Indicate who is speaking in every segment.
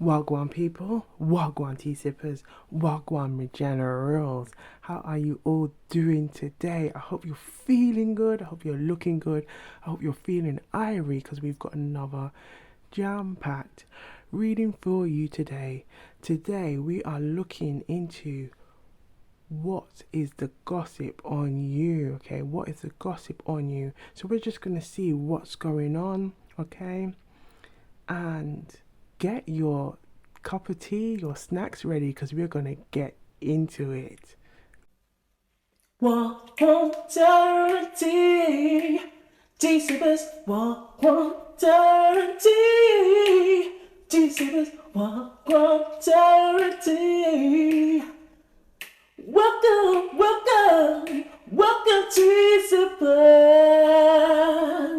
Speaker 1: Wagwan people, Wagwan tea sippers, Wagwan regenerals. How are you all doing today? I hope you're feeling good. I hope you're looking good. I hope you're feeling irie because we've got another jam-packed reading for you today. Today we are looking into what is the gossip on you, okay? What is the gossip on you? So we're just going to see what's going on, okay? And get your cup of tea, your snacks ready because we're going to get into it.
Speaker 2: One guarantee, T-Sippers, one guarantee, T-Sippers, one guarantee. Welcome, T-Sippers,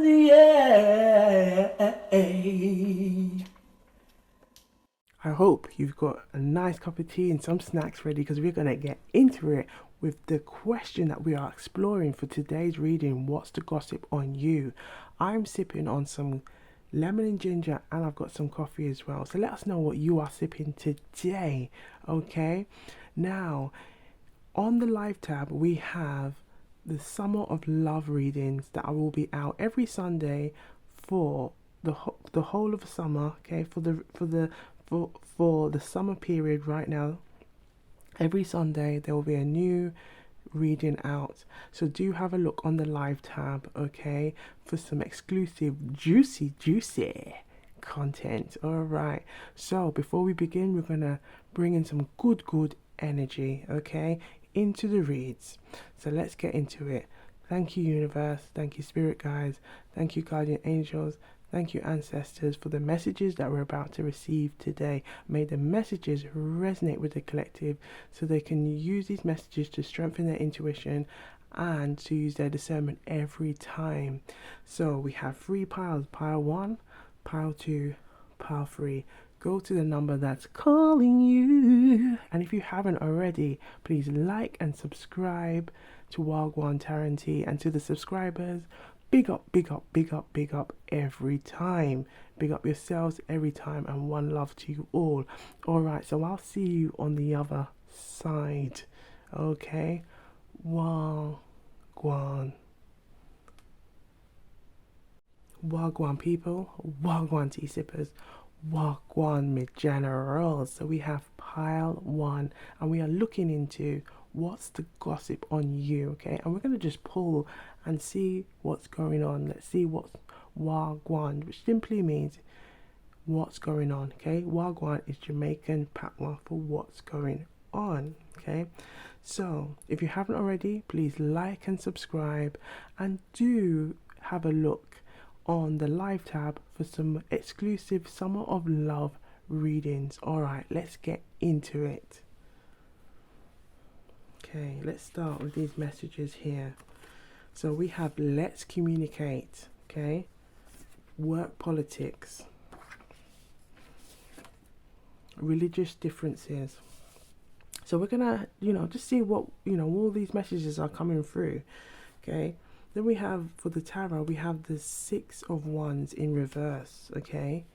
Speaker 2: yeah.
Speaker 1: I hope you've got a nice cup of tea and some snacks ready because we're going to get into it with the question that we are exploring for today's reading. What's the gossip on you? I'm sipping on some lemon and ginger and I've got some coffee as well. So let us know what you are sipping today, okay? Now, on the live tab, we have the Summer of Love readings that will be out every Sunday for the whole of summer, okay? For the summer period right now, every Sunday there will be a new reading out. So do have a look on the live tab, okay, for some exclusive juicy content. All right. So before we begin, we're gonna bring in some good energy, okay, into the reads. So let's get into it. Thank you, universe. Thank you, spirit guides. Thank you, guardian angels. Thank you, ancestors, for the messages that we're about to receive today. May the messages resonate with the collective so they can use these messages to strengthen their intuition and to use their discernment every time. So we have 3 piles, pile 1, pile 2, pile 3. Go to the number that's calling you. And if you haven't already, please like and subscribe to Wagwan Tarot, and to the subscribers, big up every time. Big up yourselves every time, and one love to you all. Alright, so I'll see you on the other side. Okay? Wagwan. Wagwan people, Wagwan tea sippers, Wagwan mid generals. So we have pile 1 and we are looking into what's the gossip on you, okay? And we're going to just pull and see what's going on. Let's see what's Wagwan, which simply means what's going on, okay? Wagwan is Jamaican patois for what's going on, okay? So if you haven't already, please like and subscribe, and do have a look on the live tab for some exclusive Summer of Love readings. Alright, let's get into it. Okay, let's start with these messages here. So we have let's communicate, okay? Work politics, religious differences. So we're gonna, just see what, all these messages are coming through, okay? Then we have, for the tarot, we have the 6 of Wands in reverse, okay?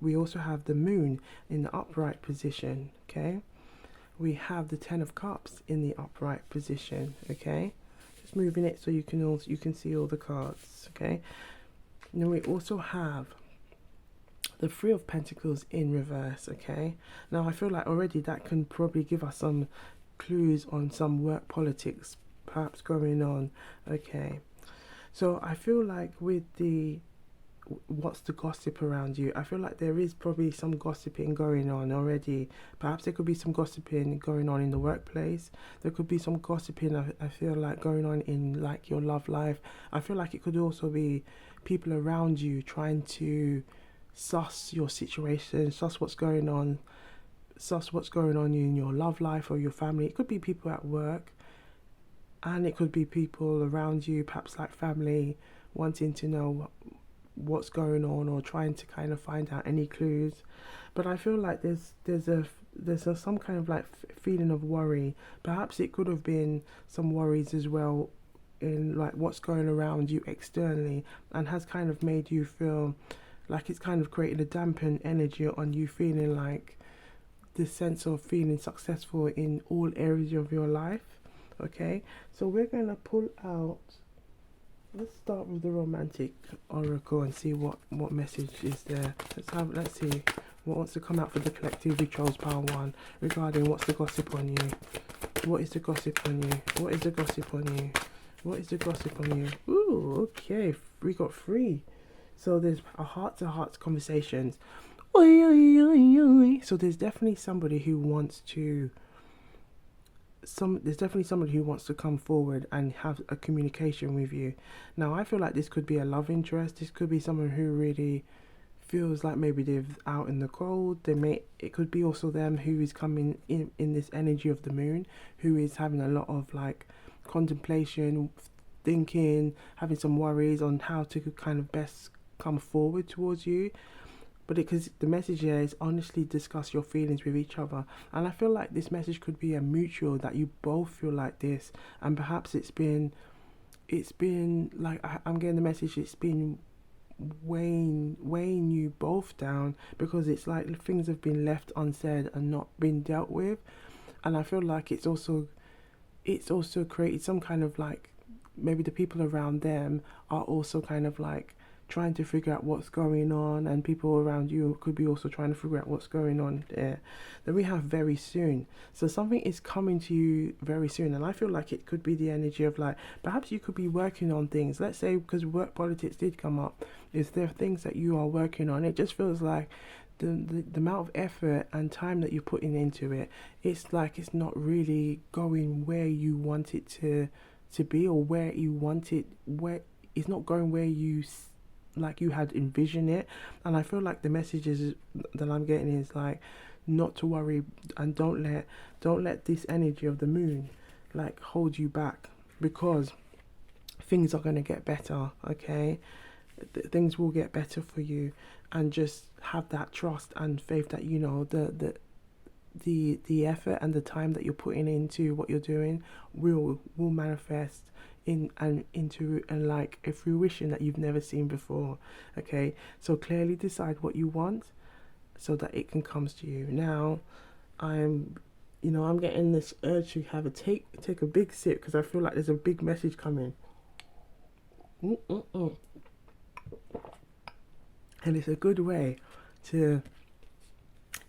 Speaker 1: We also have the Moon in the upright position, okay? We have the 10 of Cups in the upright position, okay? Just moving it so you can see all the cards, okay? And then we also have the 3 of Pentacles in reverse, okay? Now I feel like already that can probably give us some clues on some work politics perhaps going on, okay? So I feel like with the what's the gossip around you, I feel like there is probably some gossiping going on already. Perhaps there could be some gossiping going on in the workplace. There could be some gossiping, I feel like, going on in like your love life. I feel like it could also be people around you trying to suss your situation, suss what's going on in your love life or your family. It could be people at work, and it could be people around you, perhaps like family, wanting to know what's going on or trying to kind of find out any clues. But I feel like there's some kind of like feeling of worry. Perhaps it could have been some worries as well in like what's going around you externally, and has kind of made you feel like it's kind of created a dampened energy on you, feeling like this sense of feeling successful in all areas of your life. Okay, so we're gonna pull out, let's start with the romantic oracle and see what message is there. Let's see what wants to come out for the collective who chose pile 1 regarding what's the gossip on you. What is the gossip on you? What is the gossip on you? What is the gossip on you? Ooh, okay, we got 3. So there's a heart-to-heart conversations. So there's definitely somebody who wants to come forward and have a communication with you. Now I feel like this could be a love interest. This could be someone who really feels like maybe they're out in the cold. It could be also them who is coming in this energy of the moon, who is having a lot of like contemplation, thinking, having some worries on how to kind of best come forward towards you. But because the message here is honestly discuss your feelings with each other, and I feel like this message could be a mutual, that you both feel like this, and perhaps it's been like I'm getting the message it's been weighing you both down, because it's like things have been left unsaid and not been dealt with. And I feel like it's also created some kind of like, maybe the people around them are also kind of like trying to figure out what's going on, and people around you could be also trying to figure out what's going on there. Then we have very soon. So something is coming to you very soon, and I feel like it could be the energy of like, perhaps you could be working on things. Let's say, because work politics did come up, is there things that you are working on? It just feels like the amount of effort and time that you're putting into it, it's like it's not really going where you want it to be, or where you want it, where it's not going where you like you had envisioned it. And I feel like the messages that I'm getting is like, not to worry, and don't let this energy of the moon like hold you back, because things are going to get better. Okay, things will get better for you, and just have that trust and faith that, you know, the effort and the time that you're putting into what you're doing will manifest into like a fruition that you've never seen before. Okay, so clearly decide what you want so that it can come to you. Now I'm getting this urge to have take a big sip, because I feel like there's a big message coming. And it's a good way to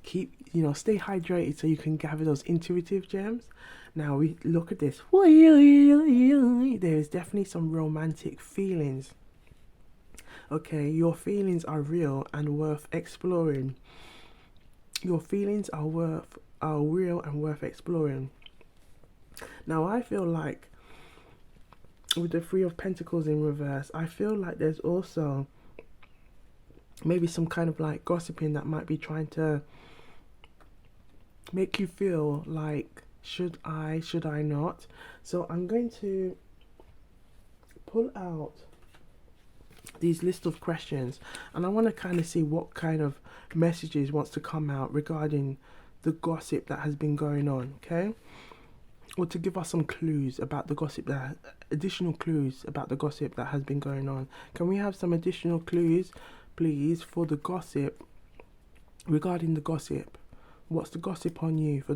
Speaker 1: keep, stay hydrated, so you can gather those intuitive gems. Now we look at this. There is definitely some romantic feelings. Okay, your feelings are real and worth exploring. Your feelings are real and worth exploring. Now I feel like with the 3 of Pentacles in reverse, I feel like there's also maybe some kind of like gossiping that might be trying to make you feel like, should I not? So I'm going to pull out these list of questions, and I want to kind of see what kind of messages wants to come out regarding the gossip that has been going on. Okay, or to give us some clues about the gossip, additional clues about the gossip that has been going on. Can we have some additional clues, please, for the gossip, regarding the gossip? What's the gossip on you? For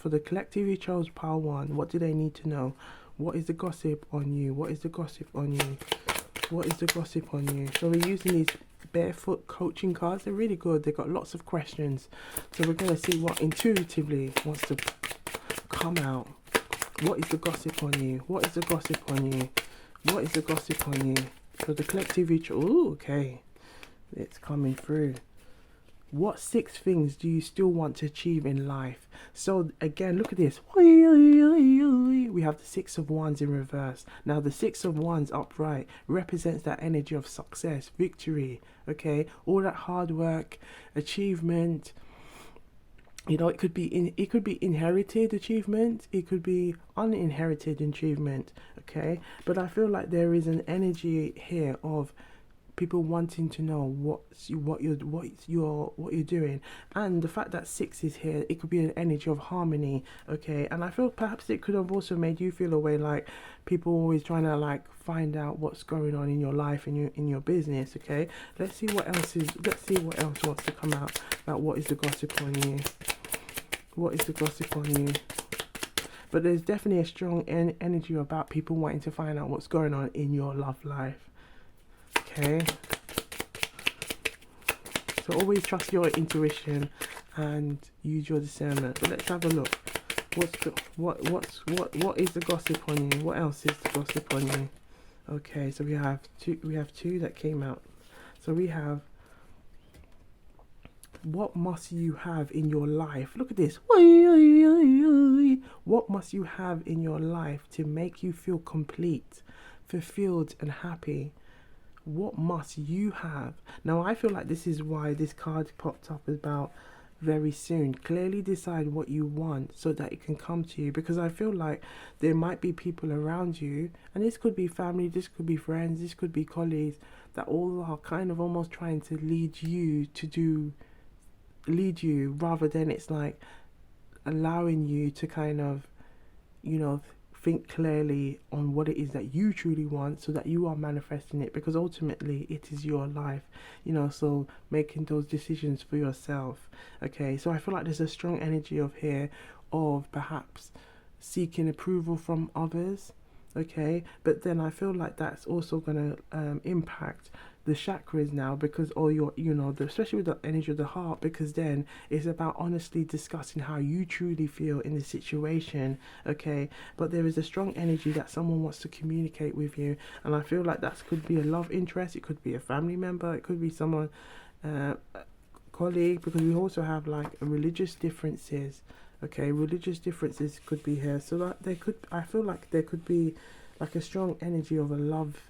Speaker 1: the collective who chose pile 1, what do they need to know? What is the gossip on you? What is the gossip on you? What is the gossip on you? So we're using these barefoot coaching cards. They're really good. They've got lots of questions. So we're going to see what intuitively wants to come out. What is the gossip on you? What is the gossip on you? What is the gossip on you? For the collective who chose... Ooh, okay. It's coming through. What 6 things do you still want to achieve in life? So again, look at this. We have the 6 of Wands in reverse. Now the 6 of Wands upright represents that energy of success, victory. Okay, all that hard work, achievement. It could be inherited achievement. It could be uninherited achievement. Okay, but I feel like there is an energy here of people wanting to know what you're doing. And the fact that 6 is here, it could be an energy of harmony, okay? And I feel perhaps it could have also made you feel a way like people always trying to like find out what's going on in your life and in your business, okay? Let's see what else wants to come out about what is the gossip on you. What is the gossip on you? But there's definitely a strong energy about people wanting to find out what's going on in your love life. Okay. So always trust your intuition and use your discernment. But let's have a look. What is the gossip on you? What else is the gossip on you? Okay, so we have two that came out. So we have, what must you have in your life? Look at this. What must you have in your life to make you feel complete, fulfilled and happy? What must you have? Now I feel like this is why this card popped up about very soon. Clearly decide what you want so that it can come to you, because I feel like there might be people around you, and this could be family, this could be friends, this could be colleagues, that all are kind of almost trying to lead you rather than it's like allowing you to kind of, you know, think clearly on what it is that you truly want so that you are manifesting it, because ultimately it is your life, you know, so making those decisions for yourself. Okay, so I feel like there's a strong energy of here of perhaps seeking approval from others, okay, but then I feel like that's also going to impact the chakras now, because all your, you know, especially with the energy of the heart, because then it's about honestly discussing how you truly feel in the situation, okay? But there is a strong energy that someone wants to communicate with you, and I feel like that could be a love interest, it could be a family member, it could be someone, colleague, because we also have like religious differences, okay? Religious differences could be here, so that they could, I feel like there could be like a strong energy of a love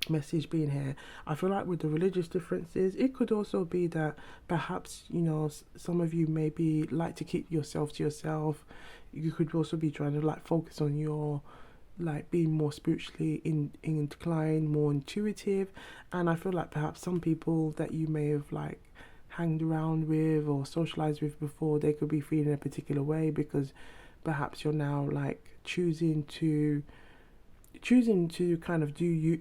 Speaker 1: message being here. I feel like with the religious differences, it could also be that perhaps, you know, some of you maybe like to keep yourself to yourself. You could also be trying to like focus on your like being more spiritually inclined, more intuitive. And I feel like perhaps some people that you may have like hanged around with or socialized with before, they could be feeling a particular way because perhaps you're now like choosing to kind of do you,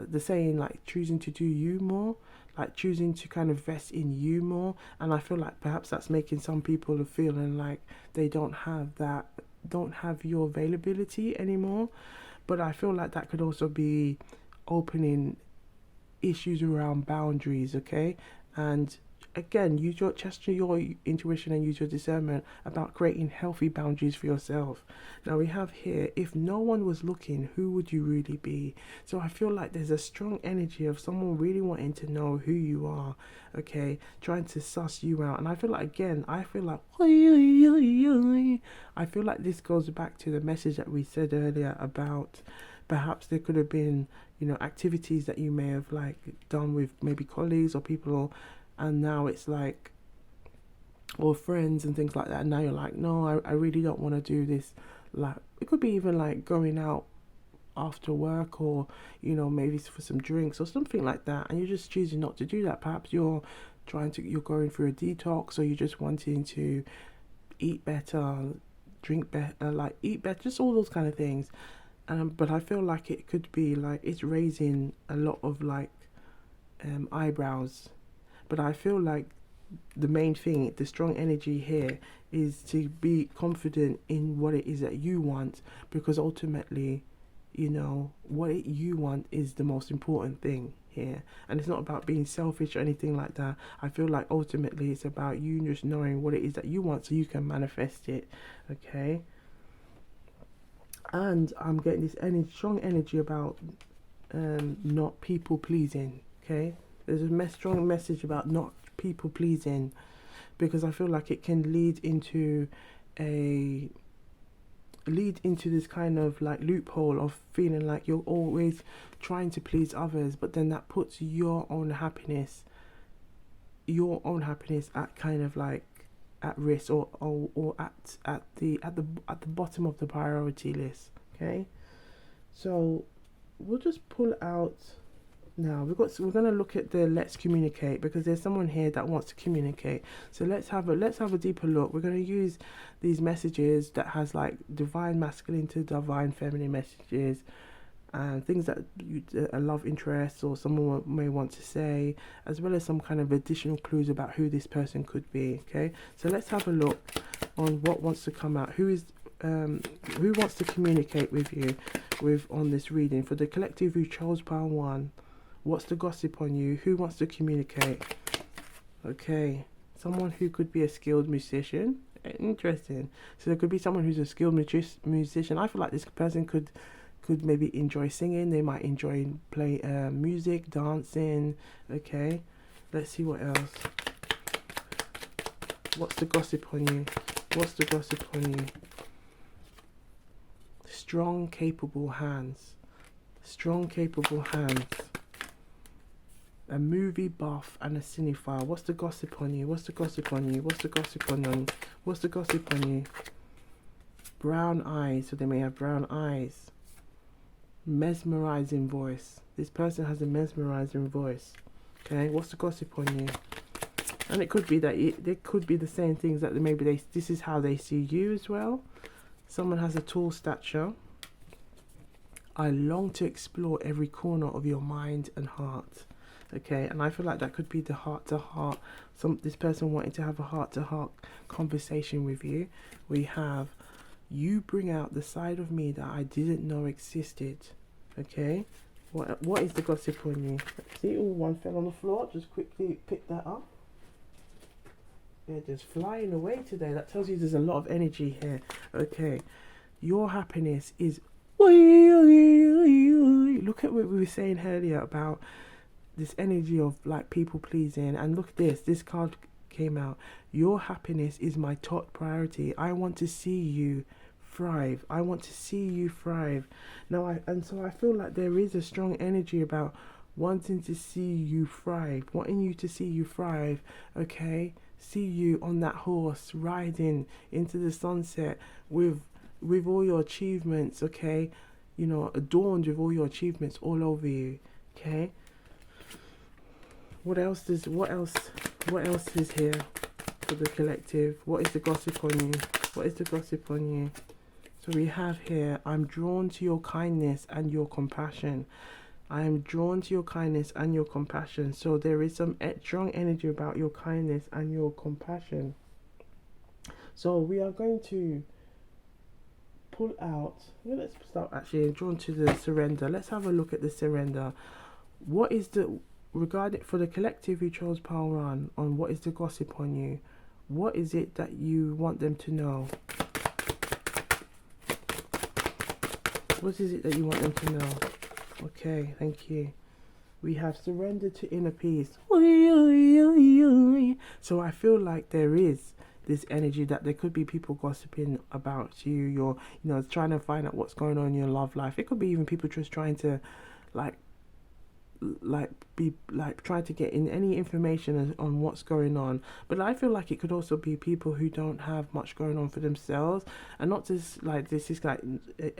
Speaker 1: the saying like choosing to do you more, like choosing to kind of invest in you more. And I feel like perhaps that's making some people feeling like they don't have your availability anymore. But I feel like that could also be opening issues around boundaries, okay? And again, trust your intuition and use your discernment about creating healthy boundaries for yourself. Now we have here, if no one was looking, who would you really be? So I feel like there's a strong energy of someone really wanting to know who you are, okay, trying to suss you out. And I feel like, again, I feel like this goes back to the message that we said earlier about perhaps there could have been, you know, activities that you may have like done with maybe colleagues or people, and now it's like, or friends and things like that, and now you're like, no, I really don't want to do this. Like it could be even like going out after work, or you know, maybe for some drinks or something like that, and you're just choosing not to do that. Perhaps you're going through a detox, or you're just wanting to eat better, drink better, like eat better, just all those kind of things. But I feel like it could be like it's raising a lot of like eyebrows. But I feel like the main thing, the strong energy here, is to be confident in what it is that you want, because ultimately, you know, you want is the most important thing here. And it's not about being selfish or anything like that. I feel like ultimately it's about you just knowing what it is that you want so you can manifest it, okay? And I'm getting this strong energy about not people pleasing, okay? There's a strong message about not people pleasing, because I feel like it can lead into this kind of like loophole of feeling like you're always trying to please others, but then that puts your own happiness at kind of like at risk, or at the bottom of the priority list, okay? So we'll just pull out now. We're going to look at the let's communicate, because there's someone here that wants to communicate. So let's have a deeper look. We're going to use these messages that has like divine masculine to divine feminine messages, and things that a love interest or someone may want to say, as well as some kind of additional clues about who this person could be. Okay, so let's have a look on what wants to come out. Who wants to communicate with you on this reading for the collective who chose pile 1. What's the gossip on you? Who wants to communicate? Okay, someone who could be a skilled musician. Interesting. So there could be someone who's a skilled musician. I feel like this person could maybe enjoy singing. They might enjoy play music, dancing. Okay, let's see what else. What's the gossip on you? What's the gossip on you? Strong, capable hands. Strong, capable hands. A movie buff and a cinephile. What's the gossip on you? What's the gossip on you? What's the gossip on you? What's the gossip on you? Brown eyes. So they may have brown eyes. Mesmerizing voice. This person has a mesmerizing voice. Okay, what's the gossip on you? And it could be that they could be the same things, that maybe this is how they see you as well. Someone has a tall stature. I long to explore every corner of your mind and heart. Okay, and I feel like that could be the heart to heart. This person wanting to have a heart to heart conversation with you. We have, you bring out the side of me that I didn't know existed. Okay, what is the gossip on you? See, one fell on the floor. Just quickly pick that up. They're just flying away today. That tells you there's a lot of energy here. Okay, your happiness is. Look at what we were saying earlier about this energy of like people pleasing, and look at this card came out. Your happiness is my top priority. I want to see you thrive. I want to see you thrive. So I feel like there is a strong energy about wanting to see you thrive, wanting you to see you thrive. Okay, see you on that horse riding into the sunset with all your achievements. Okay, you know, adorned with all your achievements all over you. Okay, what else is here for the collective? What is the gossip on you? What is the gossip on you? So we have here, I'm drawn to your kindness and your compassion. I am drawn to your kindness and your compassion. So there is some strong energy about your kindness and your compassion. So we are going to pull out. Let's start actually drawn to the surrender. Let's have a look at the surrender. What is the regarding for the collective who chose pile 1 on what is the gossip on you? What is it that you want them to know? What is it that you want them to know? Okay, thank you. We have surrender to inner peace. So I feel like there is this energy that there could be people gossiping about you. You're, trying to find out what's going on in your love life. It could be even people just trying to, trying to get in any information on what's going on. But I feel like it could also be people who don't have much going on for themselves, and not just like this is like,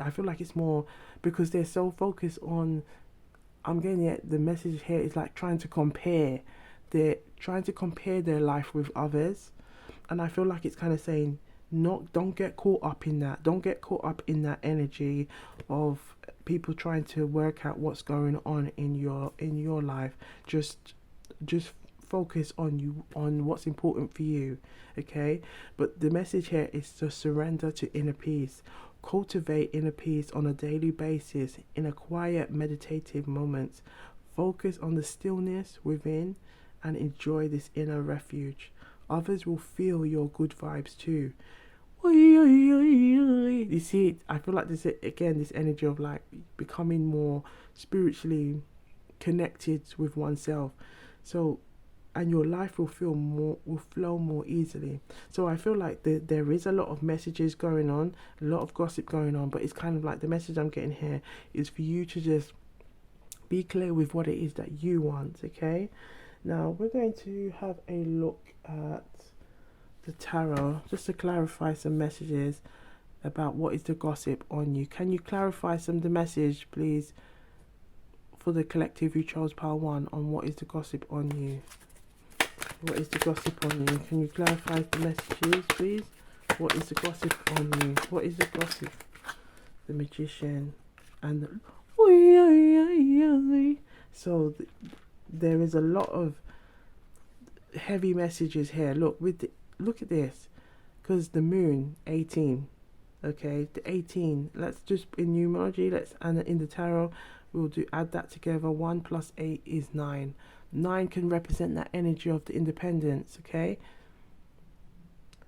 Speaker 1: I feel like it's more because they're so focused on, I'm getting it, the message here is like trying to compare their life with others. And I feel like it's kind of saying, don't get caught up in that. Don't get caught up in that energy of people trying to work out what's going on in your life. Just focus on what's important for you. Okay? But the message here is to surrender to inner peace. Cultivate inner peace on a daily basis in a quiet meditative moments. Focus on the stillness within and enjoy this inner refuge. Others will feel your good vibes too. You see, I feel like this energy of like becoming more spiritually connected with oneself. So, and your life will flow more easily. So I feel like there is a lot of messages going on, a lot of gossip going on, but it's kind of like the message I'm getting here is for you to just be clear with what it is that you want. Okay. Now we're going to have a look at the tarot just to clarify some messages about what is the gossip on you. Can you clarify some of the message, please, for the collective who chose pile 1 on what is the gossip on you. What is the gossip on you? Can you clarify the messages, please? What is the gossip on you? What is the gossip? The Magician and the... So there is a lot of heavy messages here. Look, look at this, because the moon 18. Okay, the 18. Let's just in numerology. And in the tarot, we'll add that together. 1 plus 8 is 9. 9 can represent that energy of the independence. Okay.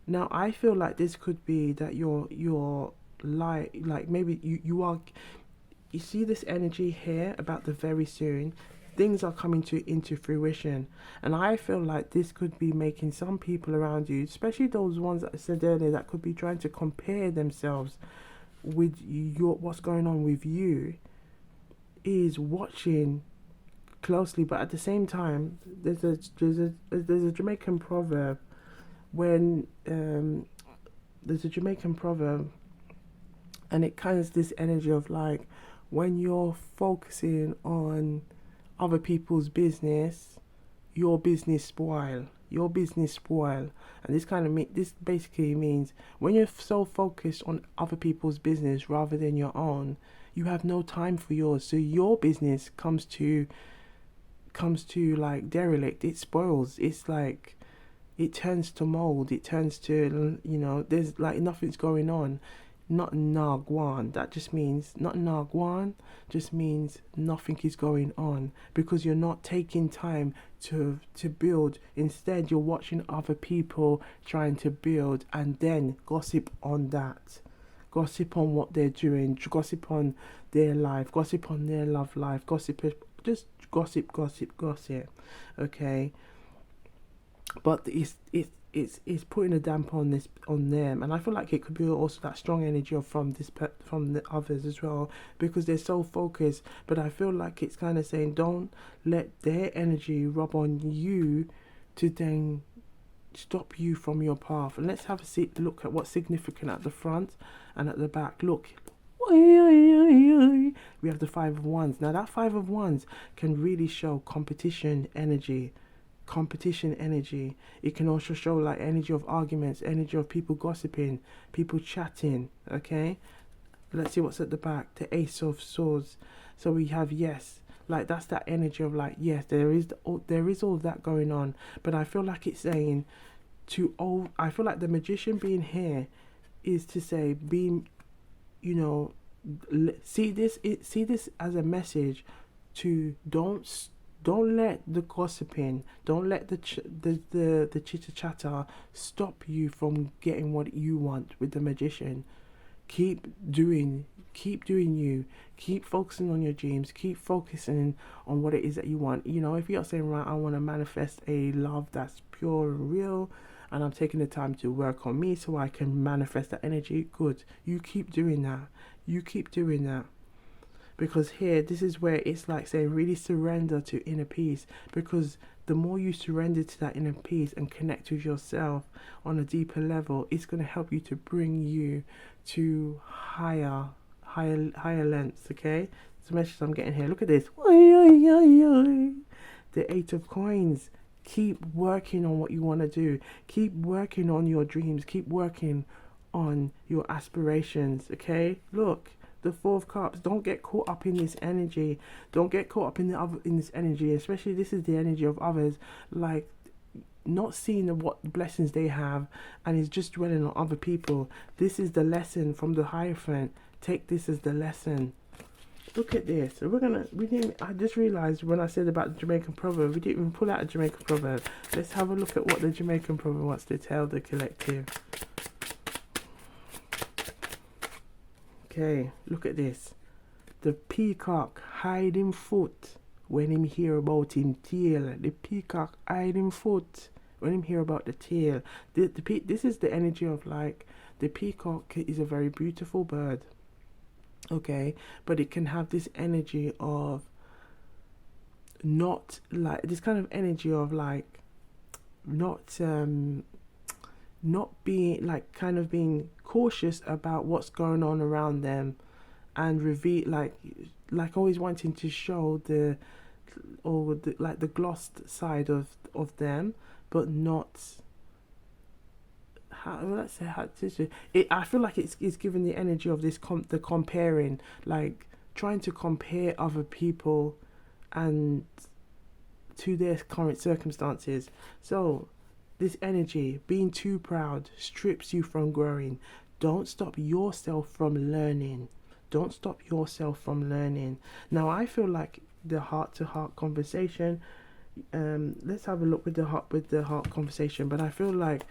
Speaker 1: Now I feel like this could be that you're like maybe you are. You see this energy here about the very soon. Things are coming into fruition, and I feel like this could be making some people around you, especially those ones that I said earlier, that could be trying to compare themselves with what's going on with you, is watching closely. But at the same time, there's a Jamaican proverb when there's a Jamaican proverb, and it kind of this energy of like when you're focusing on other people's business, your business spoil. And this basically means when you're so focused on other people's business rather than your own, you have no time for yours. So your business comes to like derelict. It spoils. It's like it turns to mold. It turns to, there's like nothing's going on. Not Nagwan. That just means not Nagwan. Just means nothing is going on, because you're not taking time to build. Instead, you're watching other people trying to build, and then gossip on that. Gossip on what they're doing. Gossip on their life. Gossip on their love life. Just gossip. Okay. But it's putting a damp on them, and I feel like it could be also that strong energy from the others as well, because they're so focused. But I feel like it's kind of saying, don't let their energy rub on you to then stop you from your path. And let's have a look at what's significant at the front and at the back. Look, we have the 5 of Wands. Now that 5 of Wands can really show competition energy. It can also show like energy of arguments, energy of people gossiping, people chatting. Okay, let's see what's at the back. The Ace of Swords. So we have, yes, like that's that energy of like, yes, there is all of that going on. But I feel like it's saying I feel like the Magician being here is to say, see this as a message to don't let the gossiping, don't let the chitter chatter stop you from getting what you want with the Magician. Keep doing you. Keep focusing on your dreams. Keep focusing on what it is that you want. If you're saying, right, I want to manifest a love that's pure and real, and I'm taking the time to work on me so I can manifest that energy, good. You keep doing that. Because here, this is where it's like saying really surrender to inner peace, because the more you surrender to that inner peace and connect with yourself on a deeper level, it's going to help you to bring you to higher lengths. Okay, it's the message I'm getting here. Look at this. The 8 of Coins. Keep working on what you want to do. Keep working on your dreams. Keep working on your aspirations. Okay, look. The 4 of Cups. Don't get caught up in this energy. Don't get caught up in this energy. Especially this is the energy of others, like not seeing what blessings they have, and is just dwelling on other people. This is the lesson from the Hierophant. Take this as the lesson. Look at this. I just realized when I said about the Jamaican proverb, we didn't even pull out a Jamaican proverb. Let's have a look at what the Jamaican proverb wants to tell the collective. Okay, look at this. The peacock hide him foot when him hear about him tail. The peacock hide him foot when him hear about the tail. This is the energy of like, the peacock is a very beautiful bird. Okay, but it can have this energy of not like, this kind of energy of like not being like, kind of being cautious about what's going on around them, and reveal, like like always wanting to show the, or like the glossed side of them, but not how, let's say how to it. I feel like it's given the energy of this the comparing, like trying to compare other people and to their current circumstances. So this energy, being too proud, strips you from growing. Don't stop yourself from learning. Don't stop yourself from learning. Now I feel like the heart to heart conversation, let's have a look with the heart conversation. But I feel like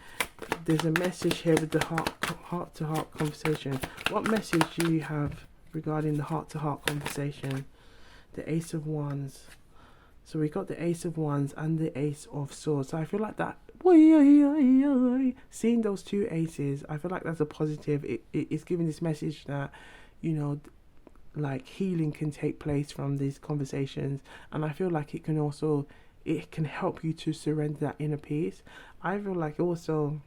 Speaker 1: there's a message here with the heart to heart conversation. What message do you have regarding the heart to heart conversation? The Ace of Wands. So we got the Ace of Wands and the Ace of Swords. So I feel like that, seeing those two aces, I feel like that's a positive. It's giving this message that, you know, like healing can take place from these conversations. And I feel like it can help you to surrender that inner peace. I feel like also,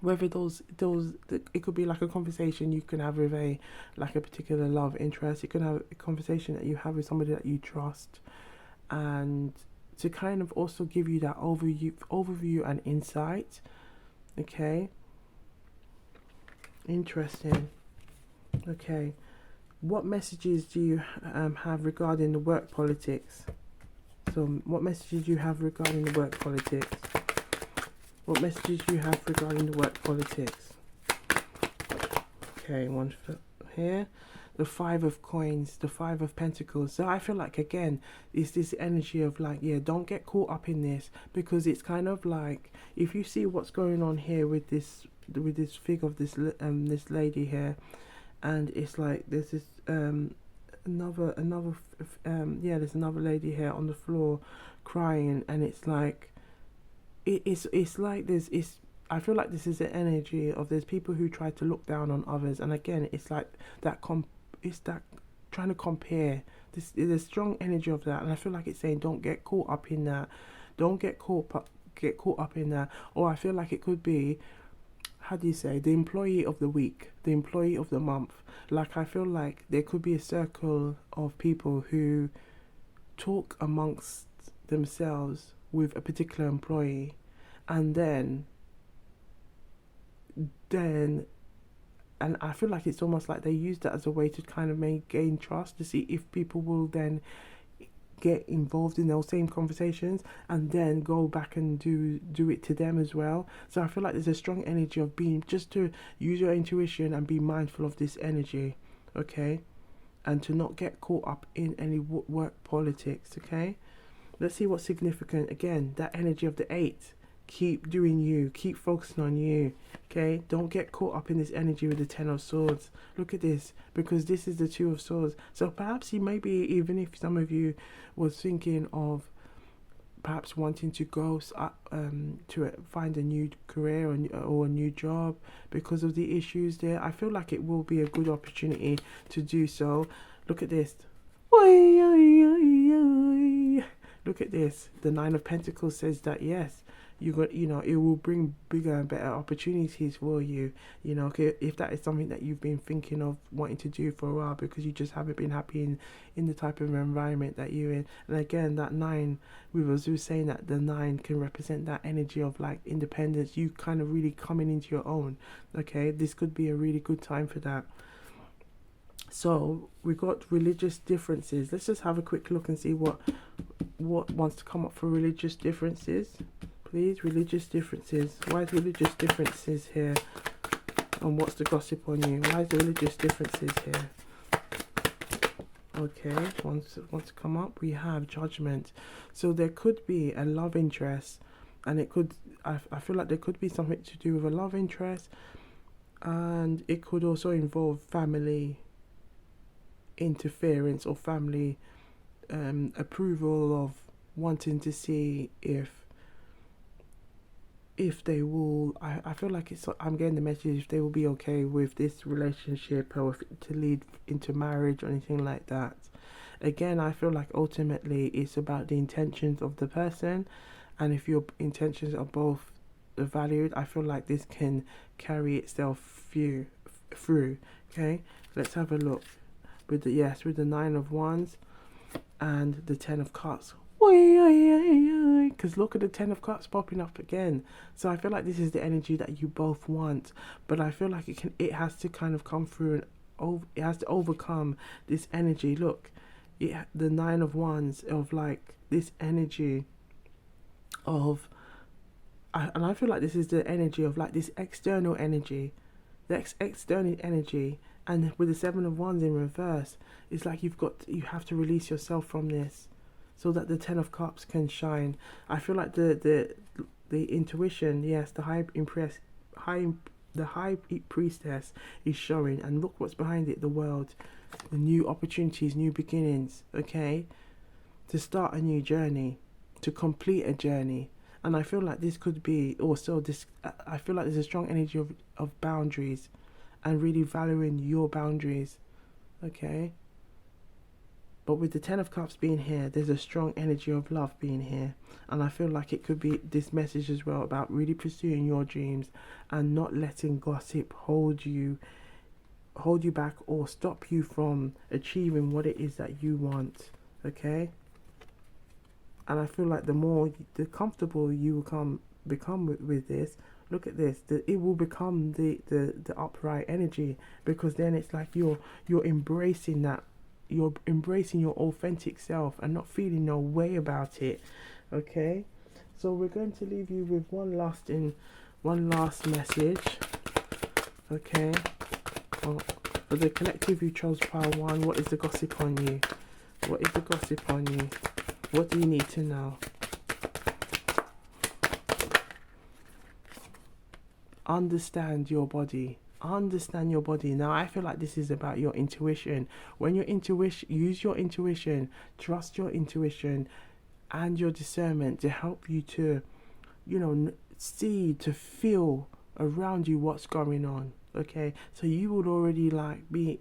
Speaker 1: whether it could be like a conversation you can have with a particular love interest. It could have a conversation that you have with somebody that you trust, and to kind of also give you that overview and insight. Okay, interesting. Okay, what messages do you have regarding the work politics? So what messages do you have regarding the work politics? What messages do you have regarding the work politics? Okay, one here. The Five of Coins, the Five of Pentacles. So I feel like, again, it's this energy of like, yeah, don't get caught up in this, because it's kind of like, if you see what's going on here with this figure of this lady here, and it's like there's this there's another lady here on the floor crying, and it's like it's like I feel like this is the energy of there's people who try to look down on others, and again it's like that it's that trying to compare. This is a strong energy of that, and I feel like it's saying don't get caught up in that. Don't get caught up in that. Or I feel like it could be, how do you say, the employee of the week, the employee of the month. Like I feel like there could be a circle of people who talk amongst themselves with a particular employee, and then and I feel like it's almost like they use that as a way to kind of gain trust, to see if people will then get involved in those same conversations and then go back and do it to them as well. So I feel like there's a strong energy of being, just to use your intuition and be mindful of this energy, okay, and to not get caught up in any work politics. Okay, let's see what's significant. Again, that energy of the 8. Keep doing you, keep focusing on you. Okay, don't get caught up in this energy with the 10 of Swords. Look at this, because this is the 2 of Swords. So perhaps maybe even if some of you was thinking of perhaps wanting to go to find a new career or a new job because of the issues there, I feel like it will be a good opportunity to do so. Look at this. Look at this. The 9 of Pentacles says that yes, it will bring bigger and better opportunities for you. You know, if that is something that you've been thinking of wanting to do for a while because you just haven't been happy in the type of environment that you're in. And again, that 9, we was saying that the 9 can represent that energy of like independence, you kind of really coming into your own. Okay, this could be a really good time for that. So we got religious differences. Let's just have a quick look and see what wants to come up for religious differences. Please, religious differences. Why is religious differences here? And what's the gossip on you? Why is the religious differences here? Okay, wants to come up. We have Judgment. So there could be a love interest, and it could. I feel like there could be something to do with a love interest, and it could also involve family interference or family approval of wanting to see if they will. I feel like I'm getting the message if they will be okay with this relationship or to lead into marriage or anything like that. Again, I feel like ultimately it's about the intentions of the person, and if your intentions are both valued, I feel like this can carry itself through. Okay, let's have a look. with the Nine of Wands and the Ten of Cups. Because look at the Ten of Cups popping up again. So I feel like this is the energy that you both want, but I feel like it has to kind of come through and it has to overcome this energy. Look, the Nine of Wands of like this energy of, and I feel like this is the energy of like this external energy, external energy, and with the Seven of Wands in reverse, it's like you have to release yourself from this, so that the Ten of Cups can shine. I feel like the intuition, yes, the high priestess is showing, and look what's behind it, the world, the new opportunities, new beginnings, okay, to start a new journey, to complete a journey. And I feel like this could be also this, I feel like there's a strong energy of boundaries and really valuing your boundaries, okay? But with the Ten of Cups being here, there's a strong energy of love being here. And I feel like it could be this message as well about really pursuing your dreams and not letting gossip hold you back or stop you from achieving what it is that you want, okay? And I feel like the comfortable you will become with this, look at this, it will become the upright energy, because then it's like you're embracing that, you're embracing your authentic self and not feeling no way about it, okay? So we're going to leave you with one last message, okay? Well, for the collective who chose pile 1, what is the gossip on you? What is the gossip on you? What do you need to know? Understand your body. Understand your body. Now I feel like this is about your intuition. When your intuition, use your intuition, trust your intuition and your discernment to help you to, see, to feel around you what's going on. Okay, so you would already like be,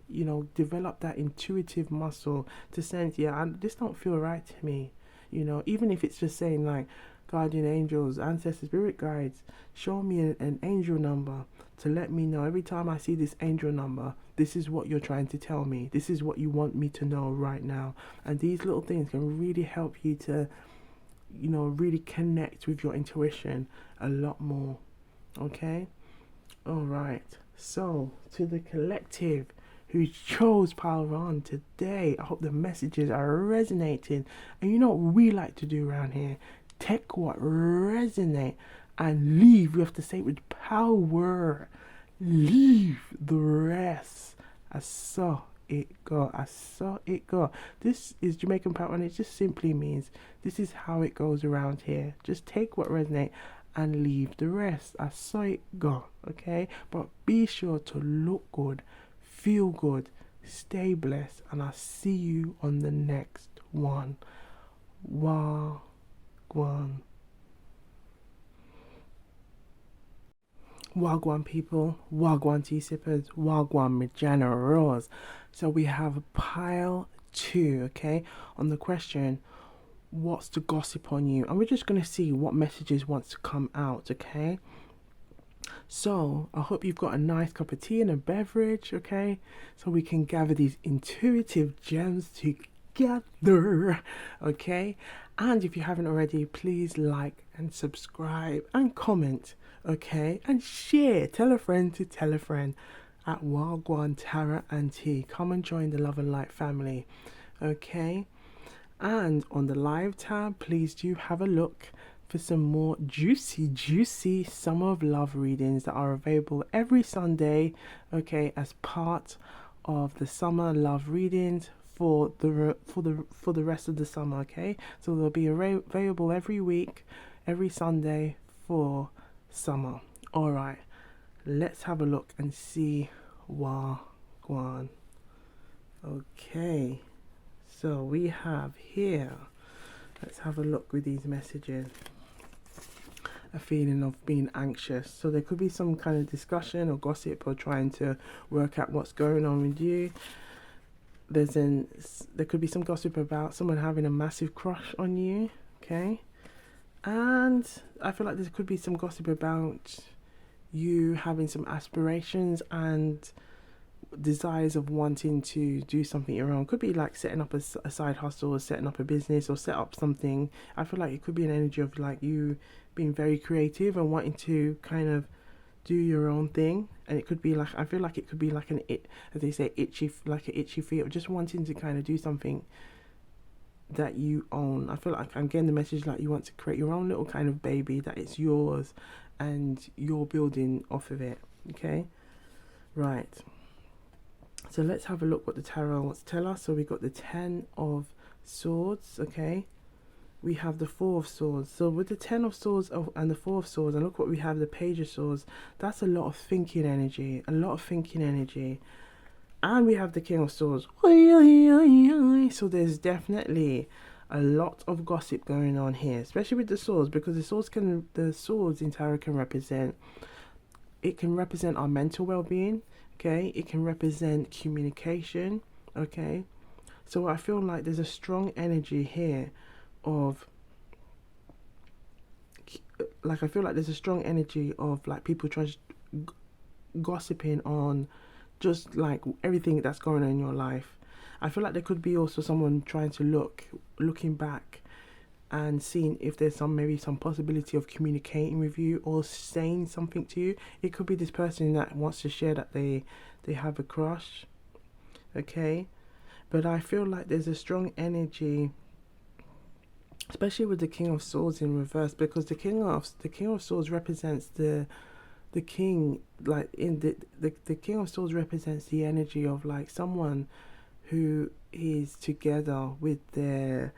Speaker 1: develop that intuitive muscle to sense, this don't feel right to me. Even if it's just saying like, guardian angels, ancestors, spirit guides, show me an angel number to let me know every time I see this angel number, this is what you're trying to tell me. This is what you want me to know right now. And these little things can really help you to, really connect with your intuition a lot more. Okay? All right. So, to the collective who chose pile 1 today, I hope the messages are resonating. And you know what we like to do around here? Take what resonate and leave. We have to say it with power. Leave the rest. I saw it go. I saw it go. This is Jamaican power, and it just simply means this is how it goes around here. Just take what resonate and leave the rest. I saw it go. Okay, but be sure to look good, feel good, stay blessed, and I'll see you on the next one. Wagwan. Wagwan people, Wagwan tea sippers, Wagwan Majaneros. So we have pile 2, okay, on the question, what's the gossip on you? And we're just going to see what messages wants to come out, okay? So I hope you've got a nice cup of tea and a beverage, okay? So we can gather these intuitive gems together, okay? And if you haven't already, please like and subscribe and comment, okay? And share, tell a friend to tell a friend at Wagwan Tarot and Tea. Come and join the Love and Light family, okay? And on the live tab, please do have a look for some more juicy Summer of Love readings that are available every Sunday, okay, as part of the Summer Love readings for the rest of the summer, okay? So they'll be available every week, every Sunday for summer. All right, let's have a look and see Wagwan. Okay, so we have here, let's have a look with these messages. A feeling of being anxious. So there could be some kind of discussion or gossip or trying to work out what's going on with you. There could be some gossip about someone having a massive crush on you, okay? And I feel like there could be some gossip about you having some aspirations and desires of wanting to do something your own. Could be like setting up a side hustle, or setting up a business, or set up something. I feel like it could be an energy of like you being very creative and wanting to kind of do your own thing. And it could be like, I feel like it could be like as they say, like an itchy feet, or just wanting to kind of do something that you own. I feel like I'm getting the message like you want to create your own little kind of baby that it's yours and you're building off of it. Okay, right. So let's have a look what the tarot wants to tell us. So we got the 10 of Swords, okay? We have the 4 of Swords. So with the 10 of Swords and the 4 of Swords, and look what we have, the Page of Swords. That's a lot of thinking energy, And we have the King of Swords. So there's definitely a lot of gossip going on here, especially with the swords, because the swords in tarot can represent our mental well-being. Okay, it can represent communication. Okay, so I feel like there's a strong energy here of like people trying to gossiping on just like everything that's going on in your life. I feel like there could be also someone trying to looking back and seeing if there's maybe some possibility of communicating with you or saying something to you. It could be this person that wants to share that they have a crush. Okay, but I feel like there's a strong energy, especially with the King of Swords in reverse, because the King of Swords represents the king, like in the King of Swords represents the energy of like someone who is together with their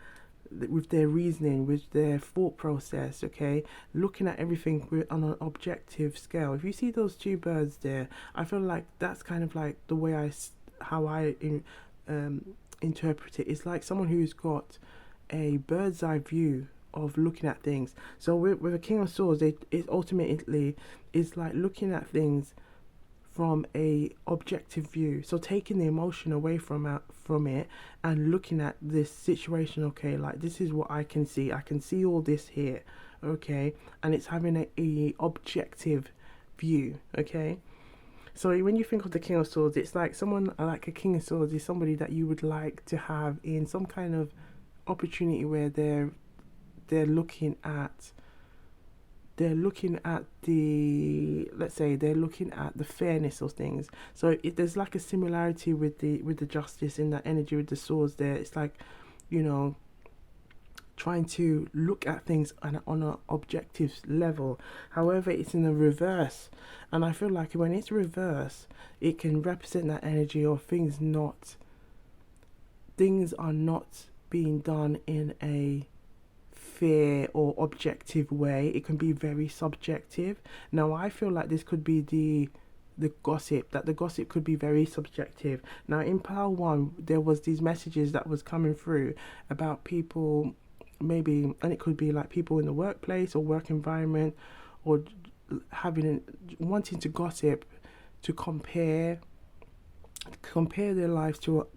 Speaker 1: reasoning, with their thought process. Okay, looking at everything on an objective scale. If you see those 2 birds there, I feel like that's kind of like the way how I interpret it. It's like someone who's got a bird's eye view of looking at things. So with a King of Swords, it ultimately is like looking at things from a objective view. So taking the emotion away from it and looking at this situation. Okay, like this is what I can see. I can see all this here. Okay, and it's having a objective view. Okay. So when you think of the King of Swords, it's like someone like a King of Swords is somebody that you would like to have in some kind of opportunity where they're looking at the, let's say they're looking at the fairness of things. So there's like a similarity with the justice in that energy with the swords there. It's like, you know, trying to look at things on an objective level. However, it's in the reverse, and I feel like when it's reverse, it can represent that energy of things are not being done in a fair or objective way. It can be very subjective. Now I feel like this could be the gossip, that the gossip could be very subjective. Now in pile 1 there was these messages that was coming through about people, maybe, and it could be like people in the workplace or work environment, or wanting to gossip, to compare their lives to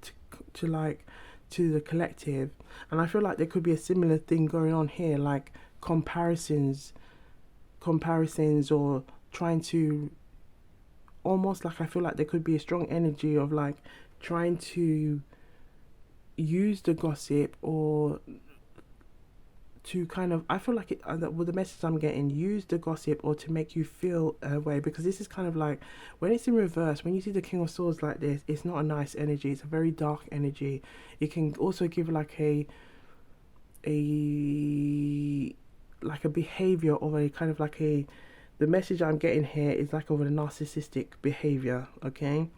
Speaker 1: the collective. And I feel like there could be a similar thing going on here, like comparisons, or trying to almost like, I feel like there could be a strong energy of like trying to use the gossip or to kind of, I feel like it, with the message I'm getting, use the gossip or to make you feel a way, because this is kind of like, when it's in reverse, when you see the King of Swords like this, it's not a nice energy, it's a very dark energy. It can also give like a behavior of a kind of like the message I'm getting here is like of a narcissistic behavior, okay,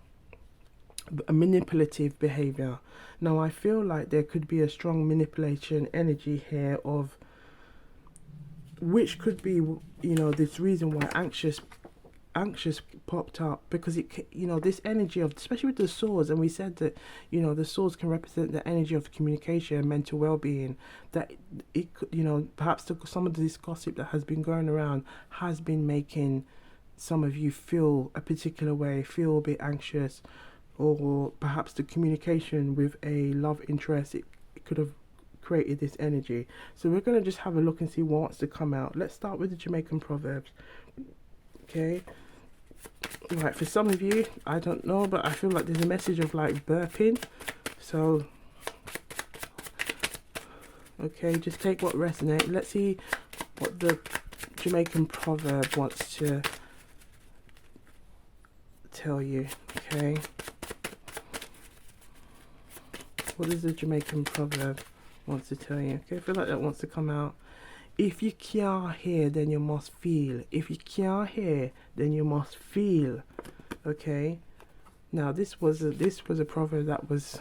Speaker 1: a manipulative behavior. Now I feel like there could be a strong manipulation energy here, of which could be, you know, this reason why anxious popped up, because it, you know, this energy of, especially with the swords, and we said that, you know, the swords can represent the energy of communication and mental well-being, that it could, you know, perhaps some of this gossip that has been going around has been making some of you feel a particular way, feel a bit anxious, or perhaps the communication with a love interest, it could have created this energy. So we're going to just have a look and see what wants to come out. Let's start with the Jamaican Proverbs. Okay, Right, for some of you, I don't know, but I feel like there's a message of like burping. So, okay, just take what resonates. Let's see what the Jamaican proverb wants to tell you. Okay, what does the Jamaican proverb wants to tell you? Okay, I feel like that wants to come out. If you can't hear, then you must feel. If you can't hear, then you must feel. Okay. Now this was a proverb that was.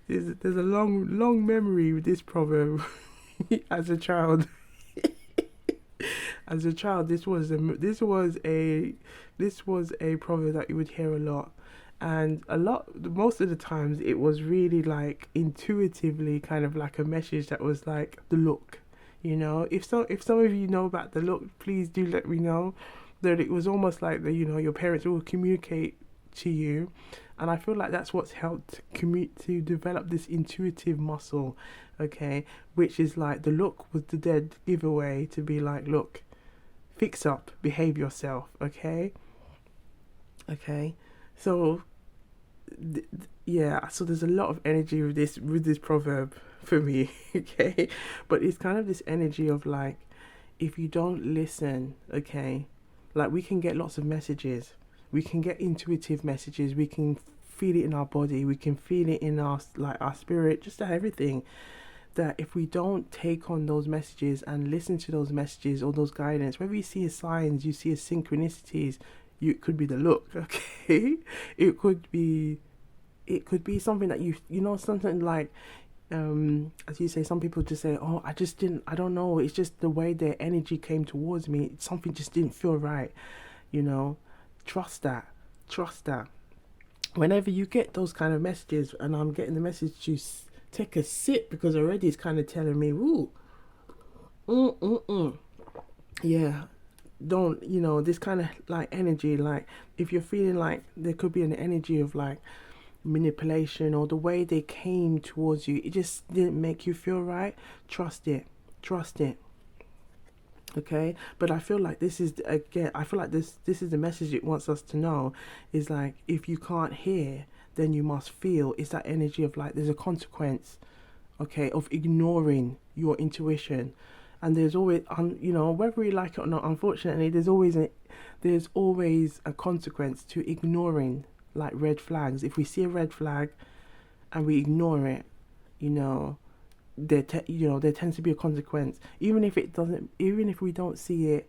Speaker 1: there's a long memory with this proverb. As a child, this was a proverb that you would hear a lot, and most of the times it was really like intuitively kind of like a message that was like the look. If some of you know about the look, please do let me know. That it was almost like your parents will communicate to you, and I feel like that's what's helped to develop this intuitive muscle, okay, which is like the look was the dead giveaway to be like, look, fix up, behave yourself, okay. So so there's a lot of energy with this proverb for me. Okay, but it's kind of this energy of like, if you don't listen, okay, like we can get lots of messages, we can get intuitive messages, we can feel it in our body, we can feel it in our spirit, just everything. That if we don't take on those messages and listen to those messages or those guidance, whether you see signs, you see synchronicities, it could be the look, okay. It could be something that something like, as you say, some people just say, oh, I don't know, it's just the way their energy came towards me, something just didn't feel right. Trust that. Whenever you get those kind of messages, and I'm getting the message to take a sip, because already it's kind of telling me, ooh, yeah, don't, this kind of like energy, like if you're feeling like there could be an energy of like manipulation, or the way they came towards you, it just didn't make you feel right, trust it. Okay, but I feel like this is the message it wants us to know, is like, if you can't hear, then you must feel. It's that energy of like, there's a consequence, okay, of ignoring your intuition. And there's always, whether we like it or not, unfortunately, there's always a consequence to ignoring like red flags. If we see a red flag and we ignore it, there tends to be a consequence. Even if we don't see it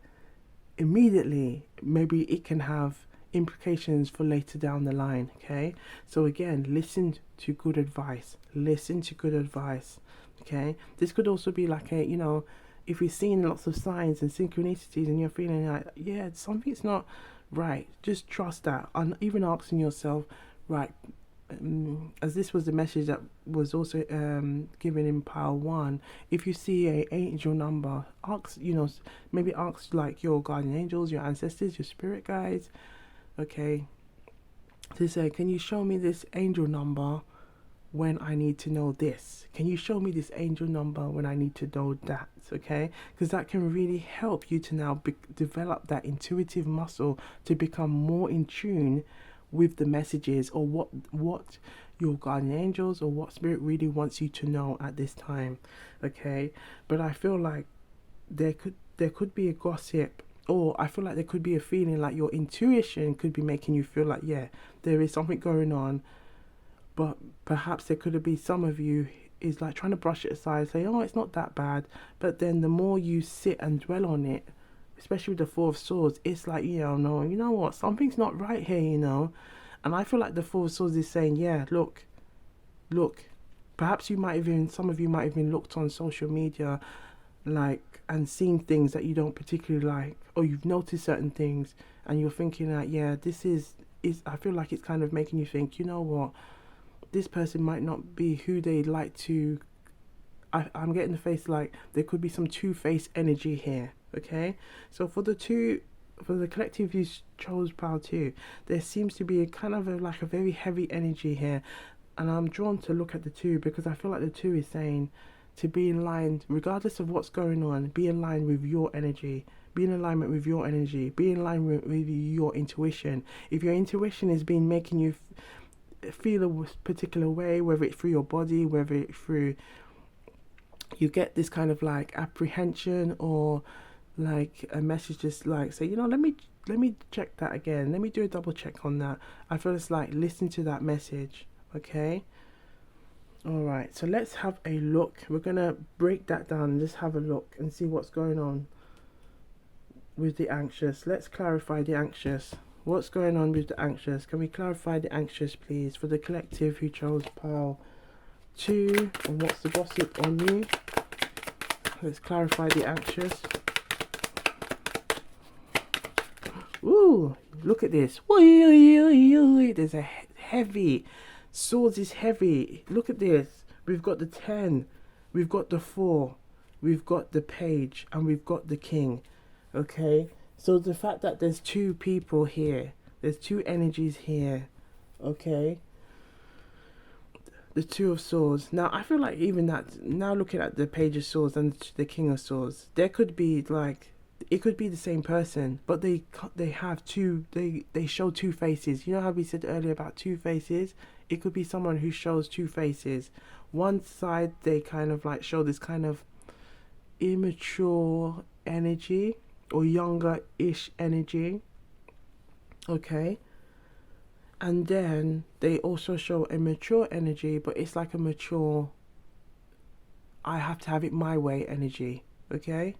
Speaker 1: immediately, maybe it can have implications for later down the line. Okay, so again, listen to good advice. Okay, this could also be like if you're seeing lots of signs and synchronicities and you're feeling like, yeah, something's not right, just trust that. And even asking yourself, right, as this was the message that was also given in Power 1, if you see a angel number, maybe ask like your guardian angels, your ancestors, your spirit guides, okay, to say, can you show me this angel number when I need to know this? Can you show me this angel number when I need to know that? Okay, because that can really help you to now develop that intuitive muscle to become more in tune with the messages, or what your guardian angels or what spirit really wants you to know at this time. Okay, but I feel like there could be a gossip, or I feel like there could be a feeling like your intuition could be making you feel like, yeah, there is something going on, but perhaps there could be some of you is like trying to brush it aside, say, oh, it's not that bad. But then the more you sit and dwell on it, especially with the Four of Swords, it's like, no, you know what, something's not right here, And I feel like the Four of Swords is saying, yeah, look. Perhaps some of you might have even looked on social media, like, and seen things that you don't particularly like, or you've noticed certain things, and you're thinking that, yeah, this is I feel like it's kind of making you think, you know what, this person might not be who they'd like to. I'm getting the face like there could be some two-faced energy here. Okay, so for the collective who chose Power 2, there seems to be a kind of a very heavy energy here, and I'm drawn to look at the 2 because I feel like the 2 is saying to be in line, regardless of what's going on, be in line with your energy. Be in alignment with your energy. Be in line with your intuition. If your intuition has been making you feel a particular way, whether it's through your body, whether it's through, you get this kind of like apprehension, or like a message just like say, let me check that again. Let me do a double check on that. I feel it's like listen to that message, okay? All right, so let's have a look. We're gonna break that down and just have a look and see what's going on with the anxious. Let's clarify the anxious. What's going on with the anxious? Can we clarify the anxious, please, for the collective who chose pile 2? And what's the gossip on you? Let's clarify the anxious. Ooh, look at this. There's a heavy. Swords is heavy. Look at this. We've got the 10. We've got the 4. We've got the page. And we've got the king. Okay? So the fact that there's 2 people here. There's 2 energies here. Okay? The 2 of swords. Now, I feel like even that, now looking at the page of swords and the king of swords, there could be like, it could be the same person, but they have they show 2 faces. You know how we said earlier about 2 faces? It could be someone who shows 2 faces. One side, they kind of like show this kind of immature energy or younger-ish energy. Okay? And then they also show a mature energy, but it's like a mature, I have to have it my way energy. Okay?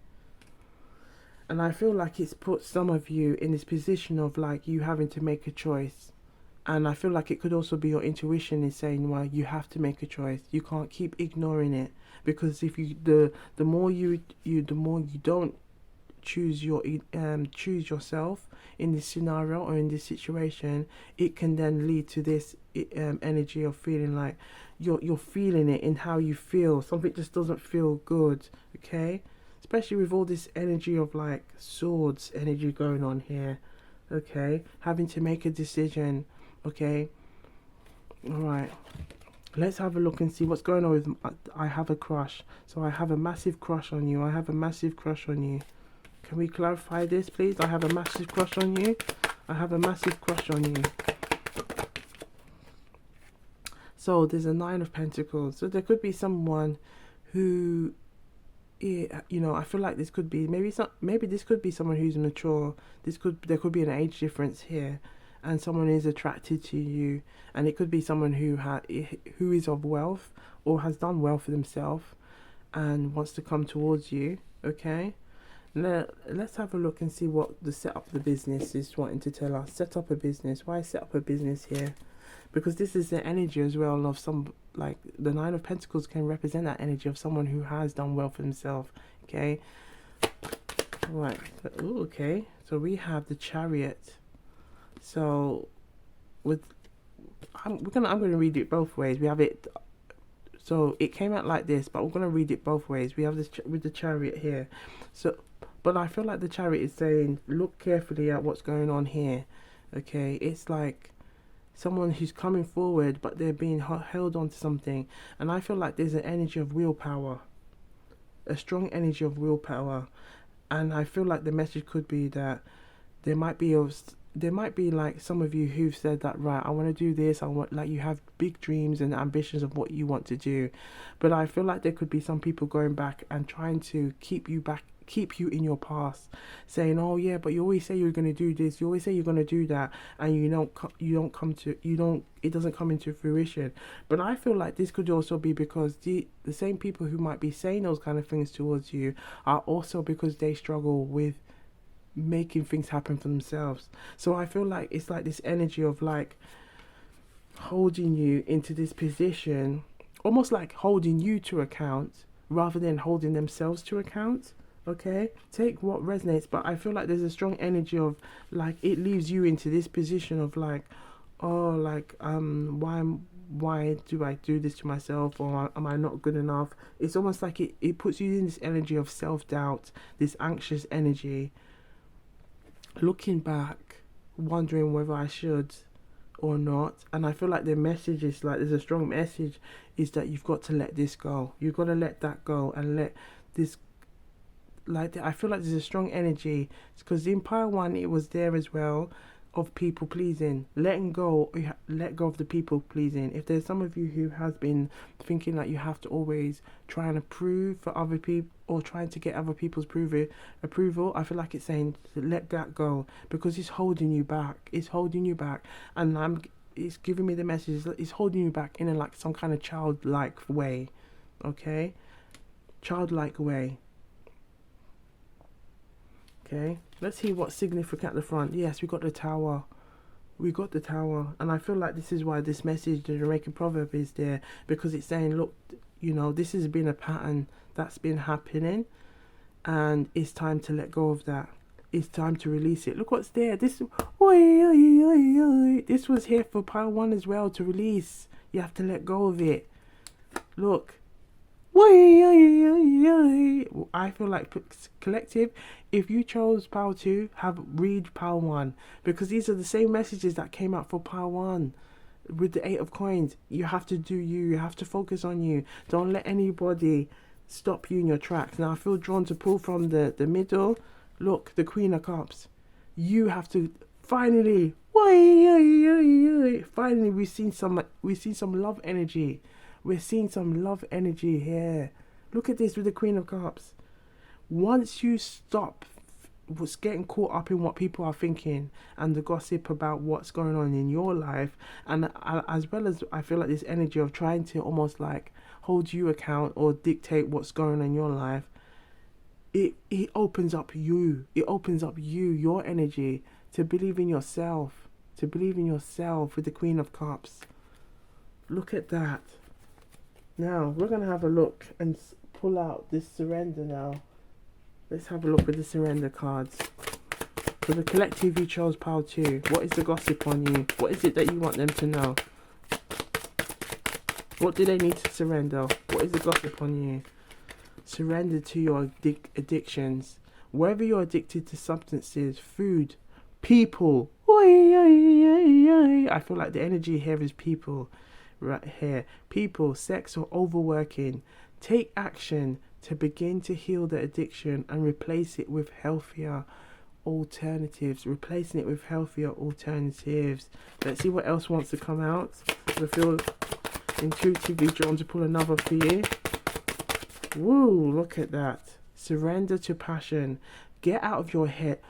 Speaker 1: And I feel like it's put some of you in this position of like you having to make a choice. And I feel like it could also be your intuition is saying, well, you have to make a choice. You can't keep ignoring it, because if you the more you don't choose yourself in this scenario or in this situation, it can then lead to this energy of feeling like you're feeling it in how you feel. Something just doesn't feel good. Okay? Especially with all this energy of like swords energy going on here. Okay, having to make a decision. Okay, all right, let's have a look and see what's going on with I have a crush. So I have a massive crush on you. I have a massive crush on you. Can we clarify this, please? I have a massive crush on you. I have a massive crush on you. So there's a 9 of Pentacles. So there could be someone who, I feel like this could be maybe this could be someone who's mature. There could be an age difference here, and someone is attracted to you, and it could be someone who is of wealth or has done well for themselves and wants to come towards you. Okay, let's have a look and see what the setup of the business is wanting to tell us. Set up a business. Why set up a business here? Because this is the energy as well of some, like the 9 of Pentacles can represent that energy of someone who has done well for himself. Okay, right. Ooh, okay, so we have the Chariot. So I'm gonna read it both ways. We have it, so it came out like this, but we're gonna read it both ways. We have this with the Chariot here. So, but I feel like the Chariot is saying, look carefully at what's going on here. Okay, it's like someone who's coming forward, but they're being held on to something. And I feel like there's an energy of willpower, a strong energy of willpower. And I feel like the message could be that there might be like some of you who've said that, right, I want to do this. I want, like, you have big dreams and ambitions of what you want to do. But I feel like there could be some people going back and trying to keep you in your past, saying, oh yeah, but you always say you're going to do this, you always say you're going to do that, and it doesn't come into fruition. But I feel like this could also be because the same people who might be saying those kind of things towards you are also because they struggle with making things happen for themselves. So I feel like it's like this energy of like holding you into this position, almost like holding you to account rather than holding themselves to account. Okay, take what resonates, but I feel like there's a strong energy of like it leaves you into this position of like, oh, like why do I do this to myself, or am I not good enough? It's almost like it puts you in this energy of self-doubt, this anxious energy, looking back, wondering whether I should or not. And I feel like the message is like, there's a strong message, is that you've got to let this go. You've got to let that go and let this, like, I feel like there's a strong energy, because the Empire one, it was there as well, of people pleasing, letting go. Let go of the people pleasing. If there's some of you who has been thinking that you have to always try and approve for other people, or trying to get other people's approval, I feel like it's saying to let that go, because it's holding you back. It's holding you back, and it's giving me the message. It's holding you back in a, like, some kind of childlike way. Okay, childlike way. Okay, let's see what's significant at the front. Yes, we got the tower. We got the tower. And I feel like this is why this message, the Jamaican proverb, is there. Because it's saying, look, you know, this has been a pattern that's been happening. And it's time to let go of that. It's time to release it. Look what's there. This was here for pile 1 as well, to release. You have to let go of it. Look. I feel like collective, if you chose pile 2, read pile 1, because these are the same messages that came out for pile 1 with the 8 of coins. You have to do you have to focus on you. Don't let anybody stop you in your tracks. Now I feel drawn to pull from the middle. Look, the Queen of Cups. You have to finally we've seen some love energy. We're seeing some love energy here. Look at this with the Queen of Cups. Once you stop what's getting caught up in what people are thinking and the gossip about what's going on in your life, and as well as I feel like this energy of trying to almost like hold you account or dictate what's going on in your life, it opens up you. It opens up your energy to believe in yourself. To believe in yourself with the Queen of Cups. Look at that. Now, we're going to have a look and pull out this surrender now. Let's have a look with the surrender cards. For the collective, you chose pile 2. What is the gossip on you? What is it that you want them to know? What do they need to surrender? What is the gossip on you? Surrender to your addictions. Whether you're addicted to substances, food, people. I feel like the energy here is people. Right here, people, sex, or overworking. Take action to begin to heal the addiction and replace it with healthier alternatives. Replacing it with healthier alternatives. Let's see what else wants to come out. I feel intuitively drawn to pull another for you. Woo, look at that. Surrender to passion. Get out of your head.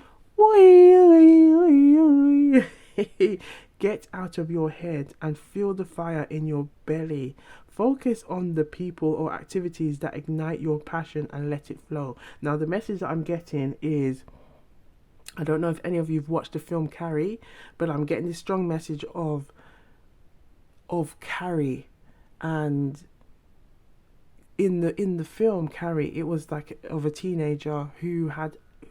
Speaker 1: Get out of your head and feel the fire in your belly. Focus on the people or activities that ignite your passion and let it flow. Now, the message that I'm getting is, I don't know if any of you have watched the film Carrie, but I'm getting this strong message of Carrie. And in the film Carrie, it was like of a teenager who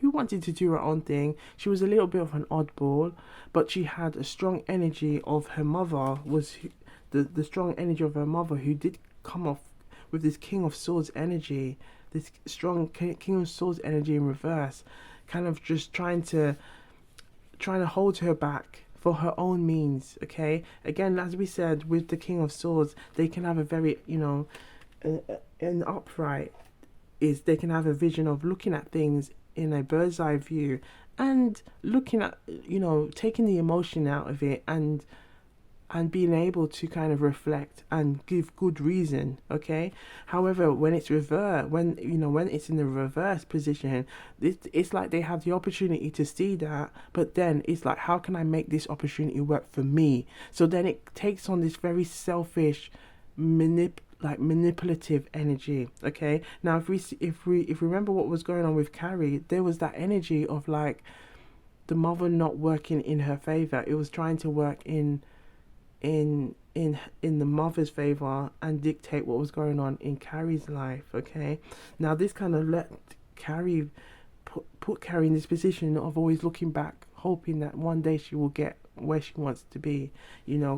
Speaker 1: wanted to do her own thing. She was a little bit of an oddball, but she had a strong energy of her mother, the strong energy of her mother, who did come off with this King of Swords energy, this strong King of Swords energy in reverse, kind of just trying to hold her back for her own means. Okay, again, as we said, with the King of Swords, they can have a very, an upright is they can have a vision of looking at things in a bird's eye view and looking at, taking the emotion out of it and being able to kind of reflect and give good reason. Okay, however, when it's when it's in the reverse position, it's like they have the opportunity to see that, but then it's like, how can I make this opportunity work for me? So then it takes on this very selfish manipulative energy. Okay, now if we remember what was going on with Carrie, there was that energy of like the mother not working in her favor. It was trying to work in the mother's favor and dictate what was going on in Carrie's life. Okay, now this kind of let Carrie put Carrie in this position of always looking back, hoping that one day she will get where she wants to be,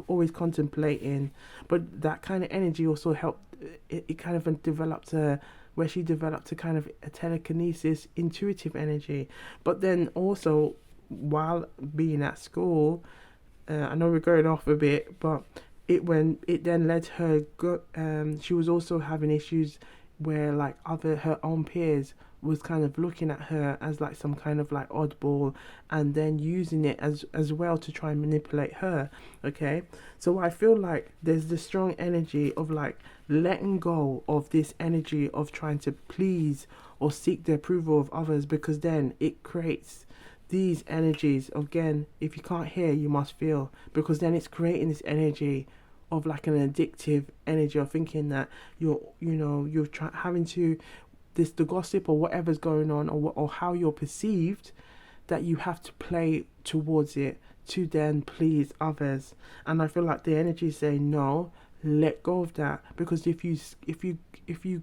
Speaker 1: always contemplating. But that kind of energy also helped, it kind of developed where she developed a kind of a telekinesis, intuitive energy. But then also, while being at school, I know we're going off a bit, but it then led her she was also having issues where like her own peers was kind of looking at her as like some kind of like oddball, and then using it as well to try and manipulate her. Okay, so I feel like there's this strong energy of like letting go of this energy of trying to please or seek the approval of others, because then it creates these energies. Again, if you can't hear, you must feel, because then it's creating this energy of like an addictive energy of thinking that you're having to the gossip or whatever's going on, or how you're perceived, that you have to play towards it to then please others. And I feel like the energy is saying no, let go of that, because if you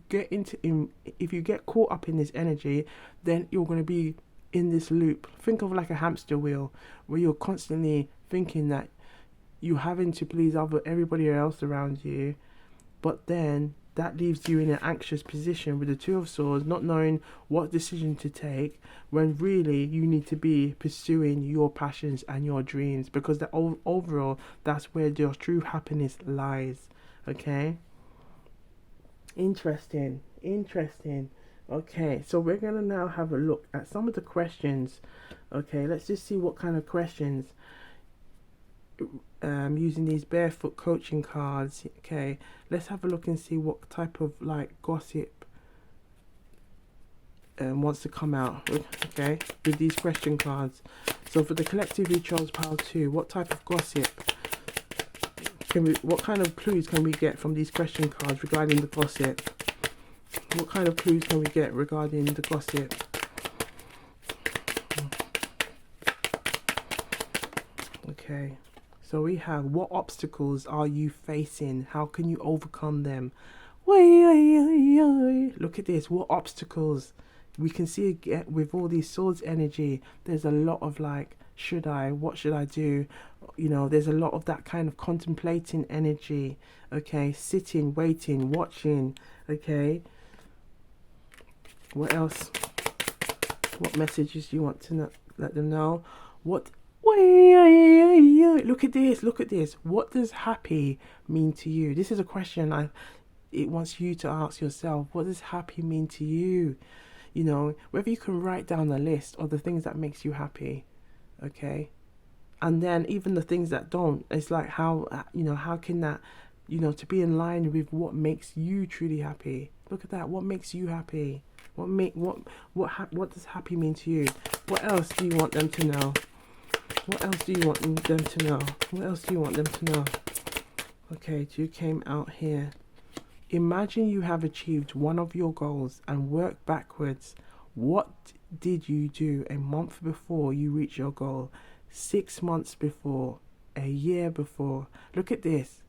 Speaker 1: get caught up in this energy, then you're going to be in this loop. Think of like a hamster wheel where you're constantly thinking that you're having to please everybody else around you, but then that leaves you in an anxious position with the Two of Swords, not knowing what decision to take, when really you need to be pursuing your passions and your dreams, because overall that's where your true happiness lies. Okay, interesting. Okay, so we're gonna now have a look at some of the questions. Okay, let's just see what kind of questions using these barefoot coaching cards. Okay, let's have a look and see what type of like gossip wants to come out. Okay, with these question cards. So for the collective who chose pile 2, what type of gossip what kind of clues can we get from these question cards regarding the gossip? What kind of clues can we get regarding the gossip? Okay, so we have, what obstacles are you facing? How can you overcome them? Look at this, what obstacles? We can see it with all these swords energy. There's a lot of like, what should I do? There's a lot of that kind of contemplating energy. Okay, sitting, waiting, watching. Okay, what else? What messages do you want to let them know? Look at this. What does happy mean to you? This is a question it wants you to ask yourself. What does happy mean to you? Whether you can write down a list of the things that makes you happy. Okay, and then even the things that don't, it's like how can that, to be in line with what makes you truly happy. Look at that. What makes you happy? What does happy mean to you? What else do you want them to know? What else do you want them to know? What else do you want them to know? Okay, 2 came out here. Imagine you have achieved one of your goals and work backwards. What did you do a month before you reach your goal? 6 months before? A year before? Look at this.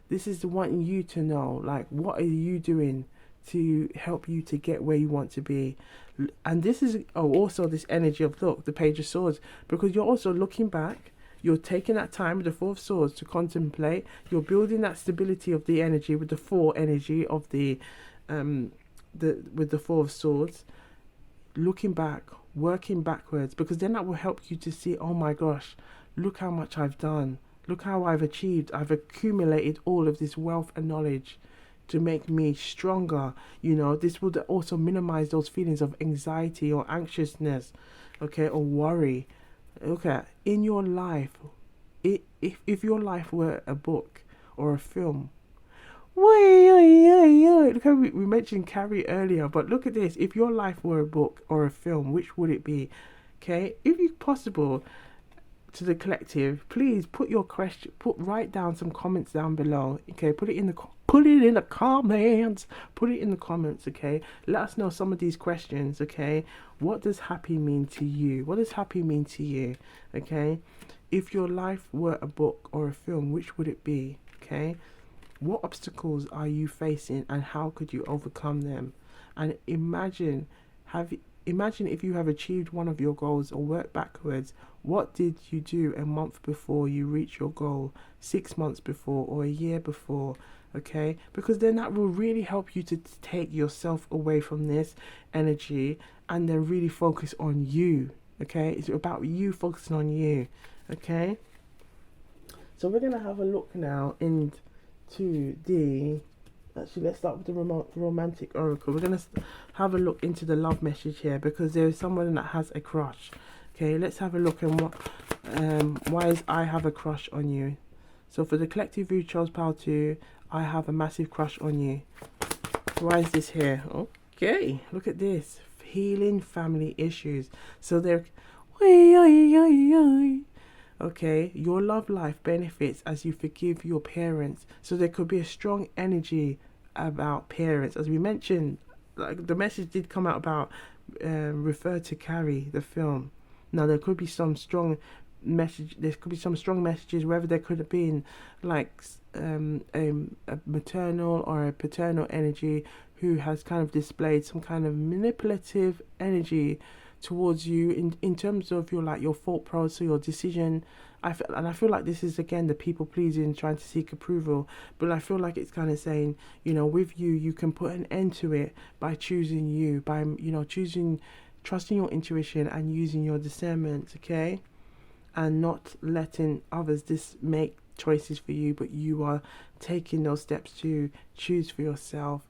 Speaker 1: This is wanting you to know, like, what are you doing to help you to get where you want to be? And this is also this energy of, look, the Page of Swords, because you're also looking back. You're taking that time with the Four of Swords to contemplate. You're building that stability of the energy with the 4 energy of with the Four of Swords. Looking back, working backwards, because then that will help you to see, oh my gosh, look how much I've done. Look how I've achieved. I've accumulated all of this wealth and knowledge to make me stronger. This would also minimize those feelings of anxiety or anxiousness, okay, or worry. Okay, in your life, if your life were a book or a film, look how we mentioned Carrie earlier, but look at this. If your life were a book or a film, which would it be? Okay, if it's possible, to the collective, please write down some comments down below. Okay, put it in the comments. Okay, let us know some of these questions. Okay, what does happy mean to you? Okay, if your life were a book or a film, which would it be? Okay, what obstacles are you facing and how could you overcome them? And imagine if you have achieved one of your goals or work backwards. What did you do a month before you reach your goal, 6 months before, or a year before? Okay, because then that will really help you to take yourself away from this energy and then really focus on you. Okay, it's about you focusing on you. Okay, So we're going to have a look now into the... Actually, let's start with the romantic oracle. We're going to have a look into the love message here, because there is someone that has a crush. Okay, let's have a look at what... why is I have a crush on you? So for the collective view, Charles Powell 2, I have a massive crush on you. Why is this here? Okay, look at this. Healing family issues. So they're... Okay, your love life benefits as you forgive your parents. So there could be a strong energy about parents. As we mentioned, like the message did come out about refer to Carrie, the film. Now there could be some strong message. There could be some strong messages, whether there could have been like a maternal or a paternal energy who has kind of displayed some kind of manipulative energy towards you in terms of your thought process, your decision. I feel like this is again the people pleasing, trying to seek approval, but I feel like it's kind of saying, with you can put an end to it by choosing you, by trusting your intuition and using your discernment, okay, and not letting others just make choices for you, but you are taking those steps to choose for yourself.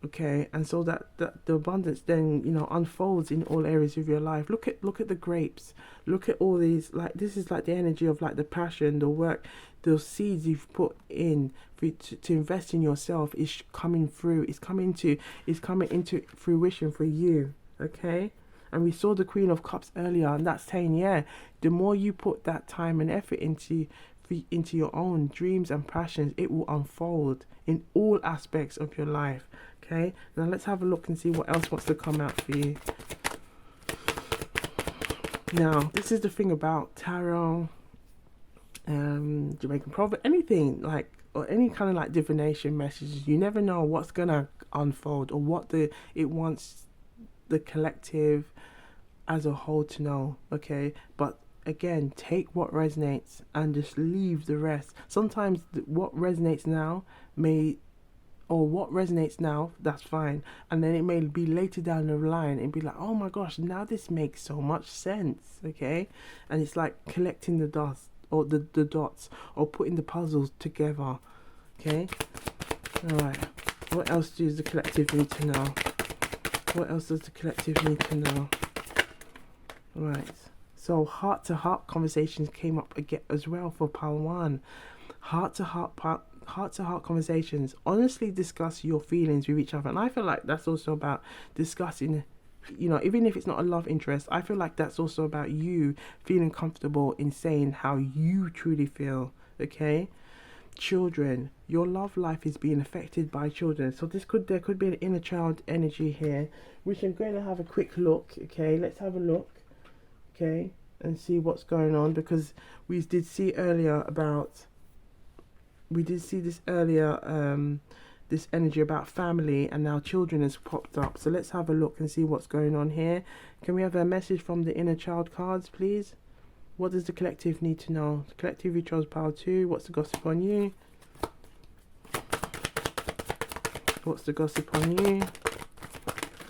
Speaker 1: Okay, and so that the abundance then unfolds in all areas of your life. Look at the grapes. Look at all these, like, this is like the energy of like the passion, the work, those seeds you've put in for you to invest in yourself is coming through. It's coming into fruition for you. Okay, and we saw the Queen of Cups earlier, and that's saying, yeah, the more you put that time and effort into your own dreams and passions, it will unfold in all aspects of your life. Okay, now let's have a look and see what else wants to come out for you. Now, this is the thing about tarot, Jamaican proverb, anything like, or any kind of like divination messages. You never know what's gonna unfold or what it wants the collective as a whole to know. Okay, but again, take what resonates and just leave the rest. Sometimes what resonates now that's fine, and then it may be later down the line and be like, oh my gosh, now this makes so much sense. Okay, and it's like collecting the dots or the dots, or putting the puzzles together. Okay, all right, what else does the collective need to know? What else does the collective need to know? All right, so heart-to-heart conversations came up again as well for Pile 1. Heart-to-heart conversations. Honestly discuss your feelings with each other. And I feel like that's also about discussing, even if it's not a love interest, I feel like that's also about you feeling comfortable in saying how you truly feel. Okay? Children, your love life is being affected by children. So there could be an inner child energy here, which I'm going to have a quick look. Okay, let's have a look. Okay, and see what's going on, because we did see this earlier, this energy about family, and now children has popped up. So let's have a look and see what's going on here. Can we have a message from the inner child cards, please? What does the collective need to know? The collective, you chose Power 2. What's the gossip on you? What's the gossip on you?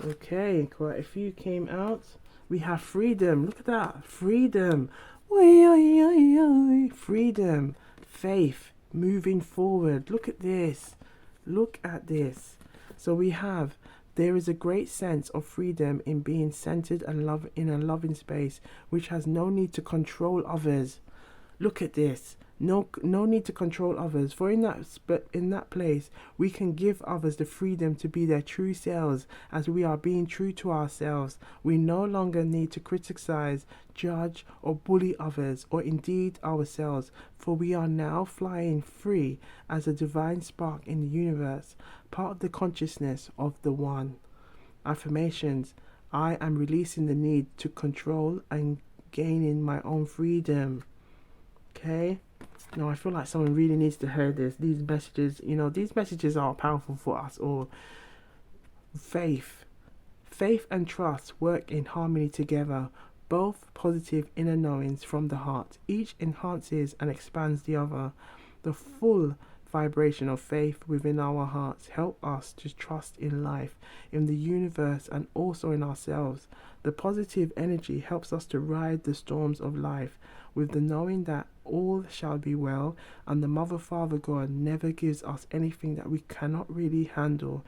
Speaker 1: Okay, quite a few came out. We have freedom. Look at that. Freedom. Freedom. Faith. Moving forward. Look at this. Look at this. So we have, there is a great sense of freedom in being centered and love in a loving space, which has no need to control others. Look at this. No need to control others. For in that place, we can give others the freedom to be their true selves, as we are being true to ourselves. We no longer need to criticize, judge, or bully others, or indeed ourselves, for we are now flying free as a divine spark in the universe, part of the consciousness of the One. Affirmations. I am releasing the need to control and gaining my own freedom. Okay? No, I feel like someone really needs to hear this. These messages are powerful for us all. Faith and trust work in harmony together, both positive inner knowings from the heart. Each enhances and expands the other. The full vibration of faith within our hearts. Help us to trust in life, in the universe, and also in ourselves. The positive energy helps us to ride the storms of life with the knowing that all shall be well, and the Mother, Father, God never gives us anything that we cannot really handle,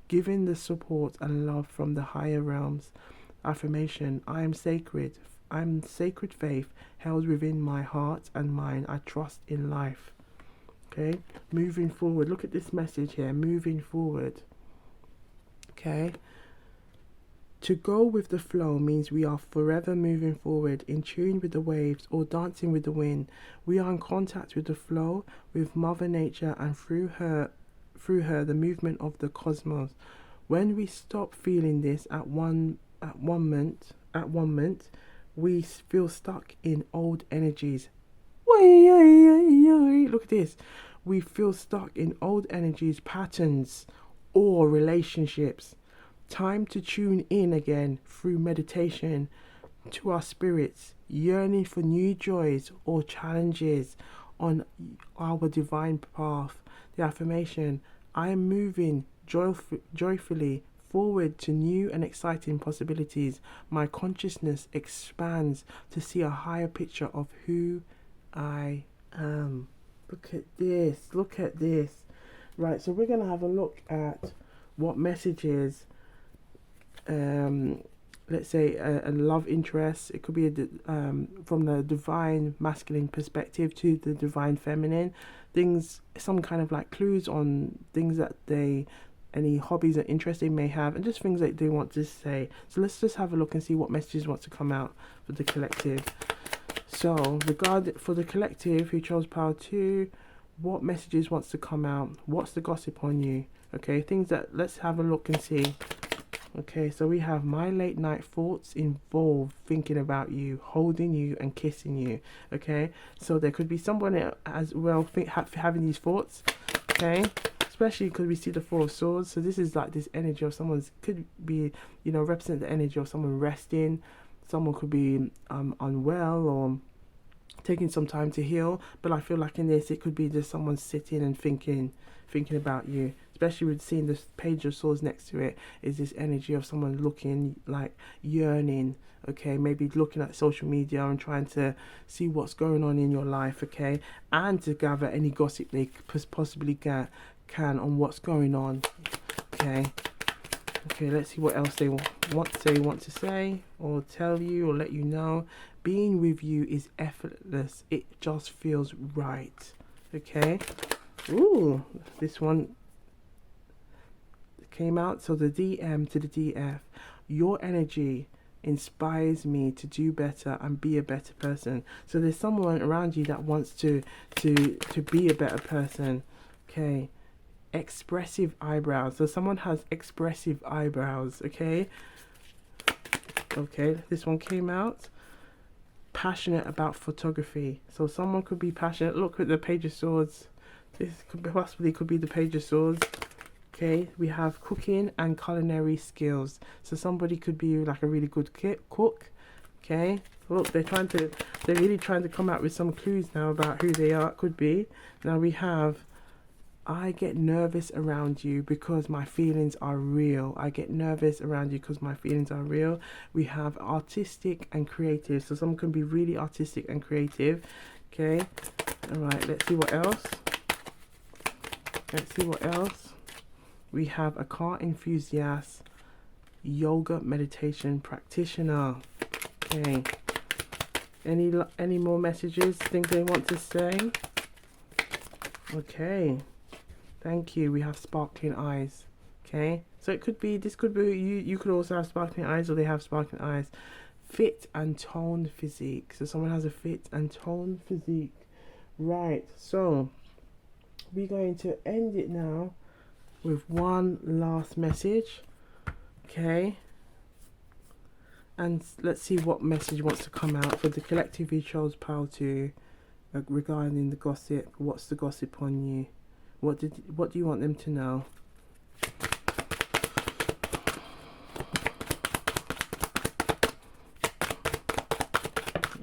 Speaker 1: giving the support and love from the higher realms. Affirmation: I am sacred. I'm sacred faith held within my heart and mind. I trust in life. Okay, moving forward. Look at this message here. Moving forward. Okay. To go with the flow means we are forever moving forward, in tune with the waves or dancing with the wind. We are in contact with the flow, with Mother Nature, and through her the movement of the cosmos. When we stop feeling this at one moment, we feel stuck in old energies. Look at this. We feel stuck in old energies, patterns, or relationships. Time to tune in again through meditation to our spirits, yearning for new joys or challenges on our divine path. The affirmation: I am moving joyfully forward to new and exciting possibilities. My consciousness expands to see a higher picture of who I am. Look at this. Look at this. Right, so we're going to have a look at what messages, let's say a love interest. It could be from the divine masculine perspective to the divine feminine. Things, some kind of like clues on things that any hobbies or interests they may have, and just things that they want to say. So let's just have a look and see what messages want to come out for the collective. So for the collective who chose Power 2, what messages wants to come out? What's the gossip on you? Okay, things that, let's have a look and see. Okay, so we have: my late night thoughts involve thinking about you, holding you and kissing you. Okay, so there could be someone as well having these thoughts. Okay, especially because we see the Four of Swords. So this is like this energy of someone's, could be, represent the energy of someone resting. Someone could be unwell or taking some time to heal. But I feel like in this, it could be just someone sitting and thinking about you. Especially with seeing this Page of Swords next to it, is this energy of someone looking, like yearning. Okay, maybe looking at social media and trying to see what's going on in your life. Okay, and to gather any gossip they possibly can on what's going on. Okay, let's see what else they want to say or tell you or let you know. Being with you is effortless. It just feels right. Okay. Ooh, this one came out. So the DM to the DF: your energy inspires me to do better and be a better person. So there's someone around you that wants to be a better person. Okay. Expressive eyebrows. So someone has expressive eyebrows. Okay, this one came out: passionate about photography. So someone could be passionate. Look at the Page of Swords. This could be the Page of Swords. Okay, we have cooking and culinary skills. So somebody could be like a really good cook. Okay, look, they're really trying to come out with some clues now about who they are. Could be. Now we have: I get nervous around you because my feelings are real. I get nervous around you because my feelings are real. We have artistic and creative. So someone can be really artistic and creative. Okay, all right, let's see what else. We have a car enthusiast, yoga meditation practitioner. Okay, any more messages, things they want to say? Okay, thank you. We have sparkling eyes. Okay, so this could be you could also have sparkling eyes, or they have sparkling eyes. Fit and toned physique. So someone has a fit and toned physique. Right, so we're going to end it now with one last message. Okay, and let's see what message wants to come out for the collective who chose Power 2 regarding the gossip. What's the gossip on you? What do you want them to know?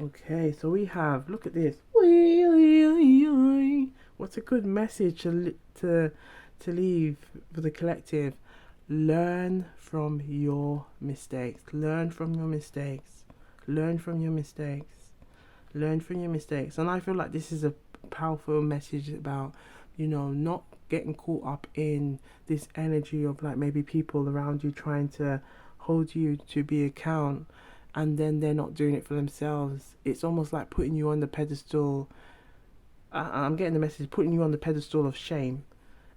Speaker 1: Okay, so we have, look at this. What what a good message to leave for the collective. Learn from your mistakes. Learn from your mistakes. Learn from your mistakes. Learn from your mistakes. And I feel like this is a powerful message about, not getting caught up in this energy of like maybe people around you trying to hold you to be account, and then they're not doing it for themselves. It's almost like putting you on the pedestal. I'm getting the message, putting you on the pedestal of shame,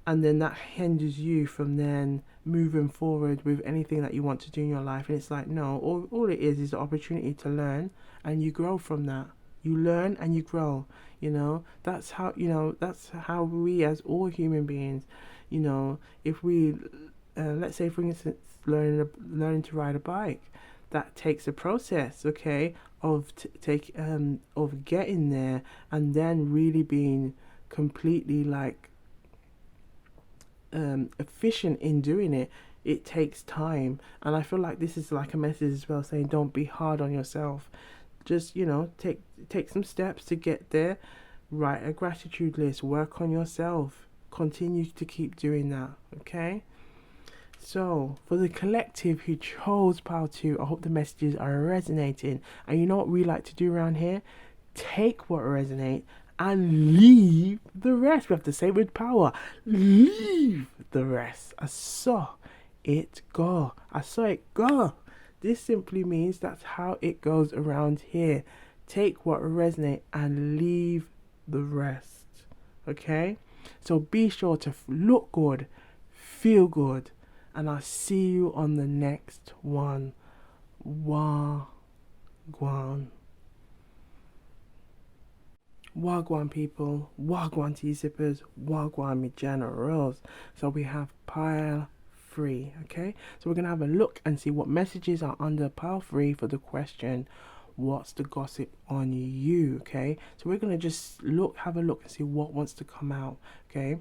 Speaker 1: and then that hinders you from then moving forward with anything that you want to do in your life. And it's like, no, all it is the opportunity to learn, and you grow from that. You learn and you grow. That's how we, as all human beings, if we let's say for instance learning to ride a bike, that takes a process, okay, of of getting there, and then really being completely like efficient in doing it. It takes time, and I feel like this is like a message as well, saying don't be hard on yourself. Just take some steps to get there. Write a gratitude list, work on yourself, continue to keep doing that, okay? So for the collective who chose Pile 2, I hope the messages are resonating. And you know what we like to do around here? Take what resonates and leave the rest. We have to say it with power. Leave the rest. I saw it go. I saw it go. This simply means that's how it goes around here. Take what resonates and leave the rest. Okay? So be sure to look good, feel good, and I'll see you on the next one. Wagwan. Wagwan people, Wagwan tea sippers, Wagwan me generals. So we have pile 3, okay? So we're going to have a look and see what messages are under pile 3 for the question, what's the gossip on you, okay? So we're going to just have a look and see what wants to come out, okay?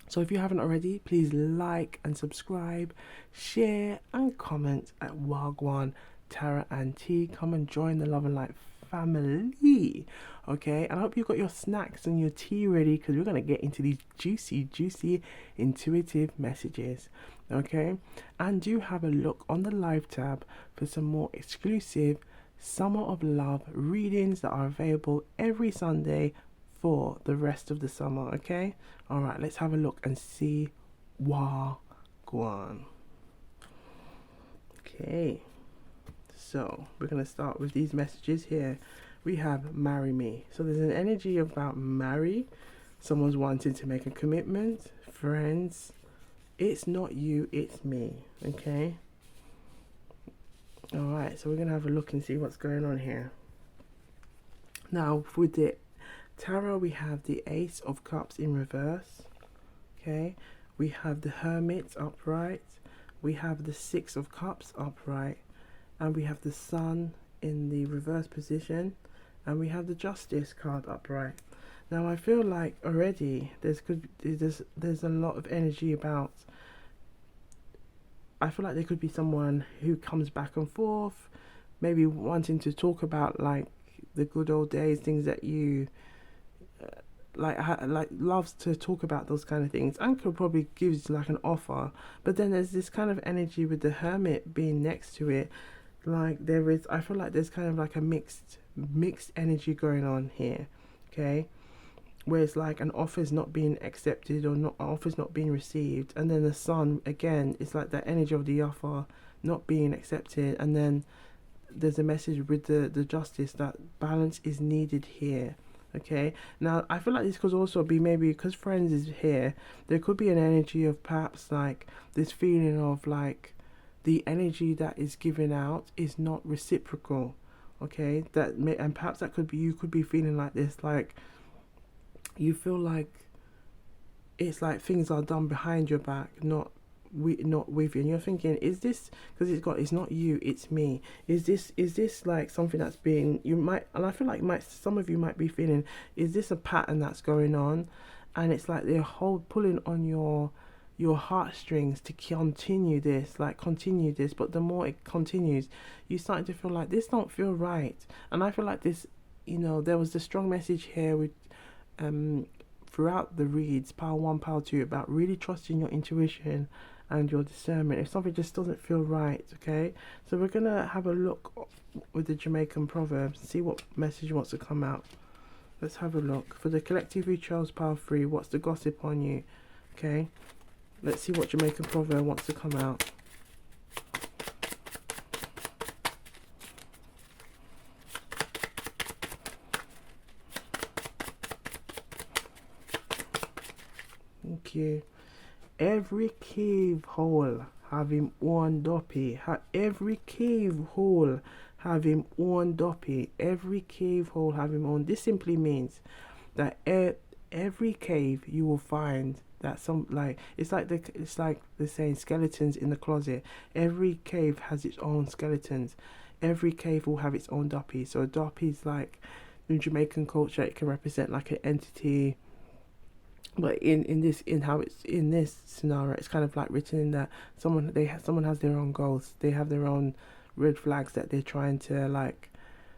Speaker 1: So if you haven't already, please like and subscribe, share and comment at Wagwan Tara and T. Come and join the Love and Light family, okay? And I hope you've got your snacks and your tea ready, because we're going to get into these juicy, intuitive messages, okay? And do have a look on the live tab for some more exclusive Summer of Love readings that are available every Sunday for the rest of the summer, okay? All right, let's have a look and see Wagwan. Okay, so we're going to start with these messages here. We have marry me. So there's an energy about marry. Someone's wanting to make a commitment. Friends, it's not you, it's me, okay? All right, so we're going to have a look and see what's going on here. Now, with the Tarot, we have the Ace of Cups in reverse, okay? We have the Hermit upright. We have the Six of Cups upright. And we have the Sun in the reverse position. And we have the Justice card upright. Now, I feel like already there's a lot of energy about. I feel like there could be someone who comes back and forth, maybe wanting to talk about like the good old days, things that you like loves to talk about, those kind of things, and could probably gives like an offer. But then there's this kind of energy with the Hermit being next to it, like I feel like there's kind of like a mixed energy going on here, okay? Where it's like an offer's not being accepted, or not offer's not being received, and then the Sun again, it's like that energy of the offer not being accepted, and then there's a message with the Justice that balance is needed here, okay? Now I feel like this could also be maybe because Friends is here, there could be an energy of perhaps like this feeling of like the energy that is given out is not reciprocal, okay? And perhaps that could be, you could be feeling like this, like you feel like it's like things are done behind your back, not with you, and you're thinking, is this because it's not you, it's me? Is this like something that's being, you might, and I feel like some of you might be feeling, is this a pattern that's going on? And it's like they're pulling on your heartstrings to continue this, but the more it continues, you start to feel like this don't feel right. And I feel like this, there was a strong message here with throughout the reads, pile 1, pile 2, about really trusting your intuition and your discernment if something just doesn't feel right. Okay, so we're gonna have a look with the Jamaican proverbs, see what message wants to come out. Let's have a look. For the collective who chose pile 3, what's the gossip on you? Okay, let's see what Jamaican proverb wants to come out. Thank you. Every cave hole have him own duppy. Every cave hole have him own duppy. Every cave hole have him own. This simply means that every cave you will find that some, like, it's like they're saying skeletons in the closet. Every cave has its own skeletons. Every cave will have its own duppy. So a duppy is like, in Jamaican culture, it can represent like an entity. But in this scenario, it's kind of like written in that someone has their own goals. They have their own red flags that they're trying to like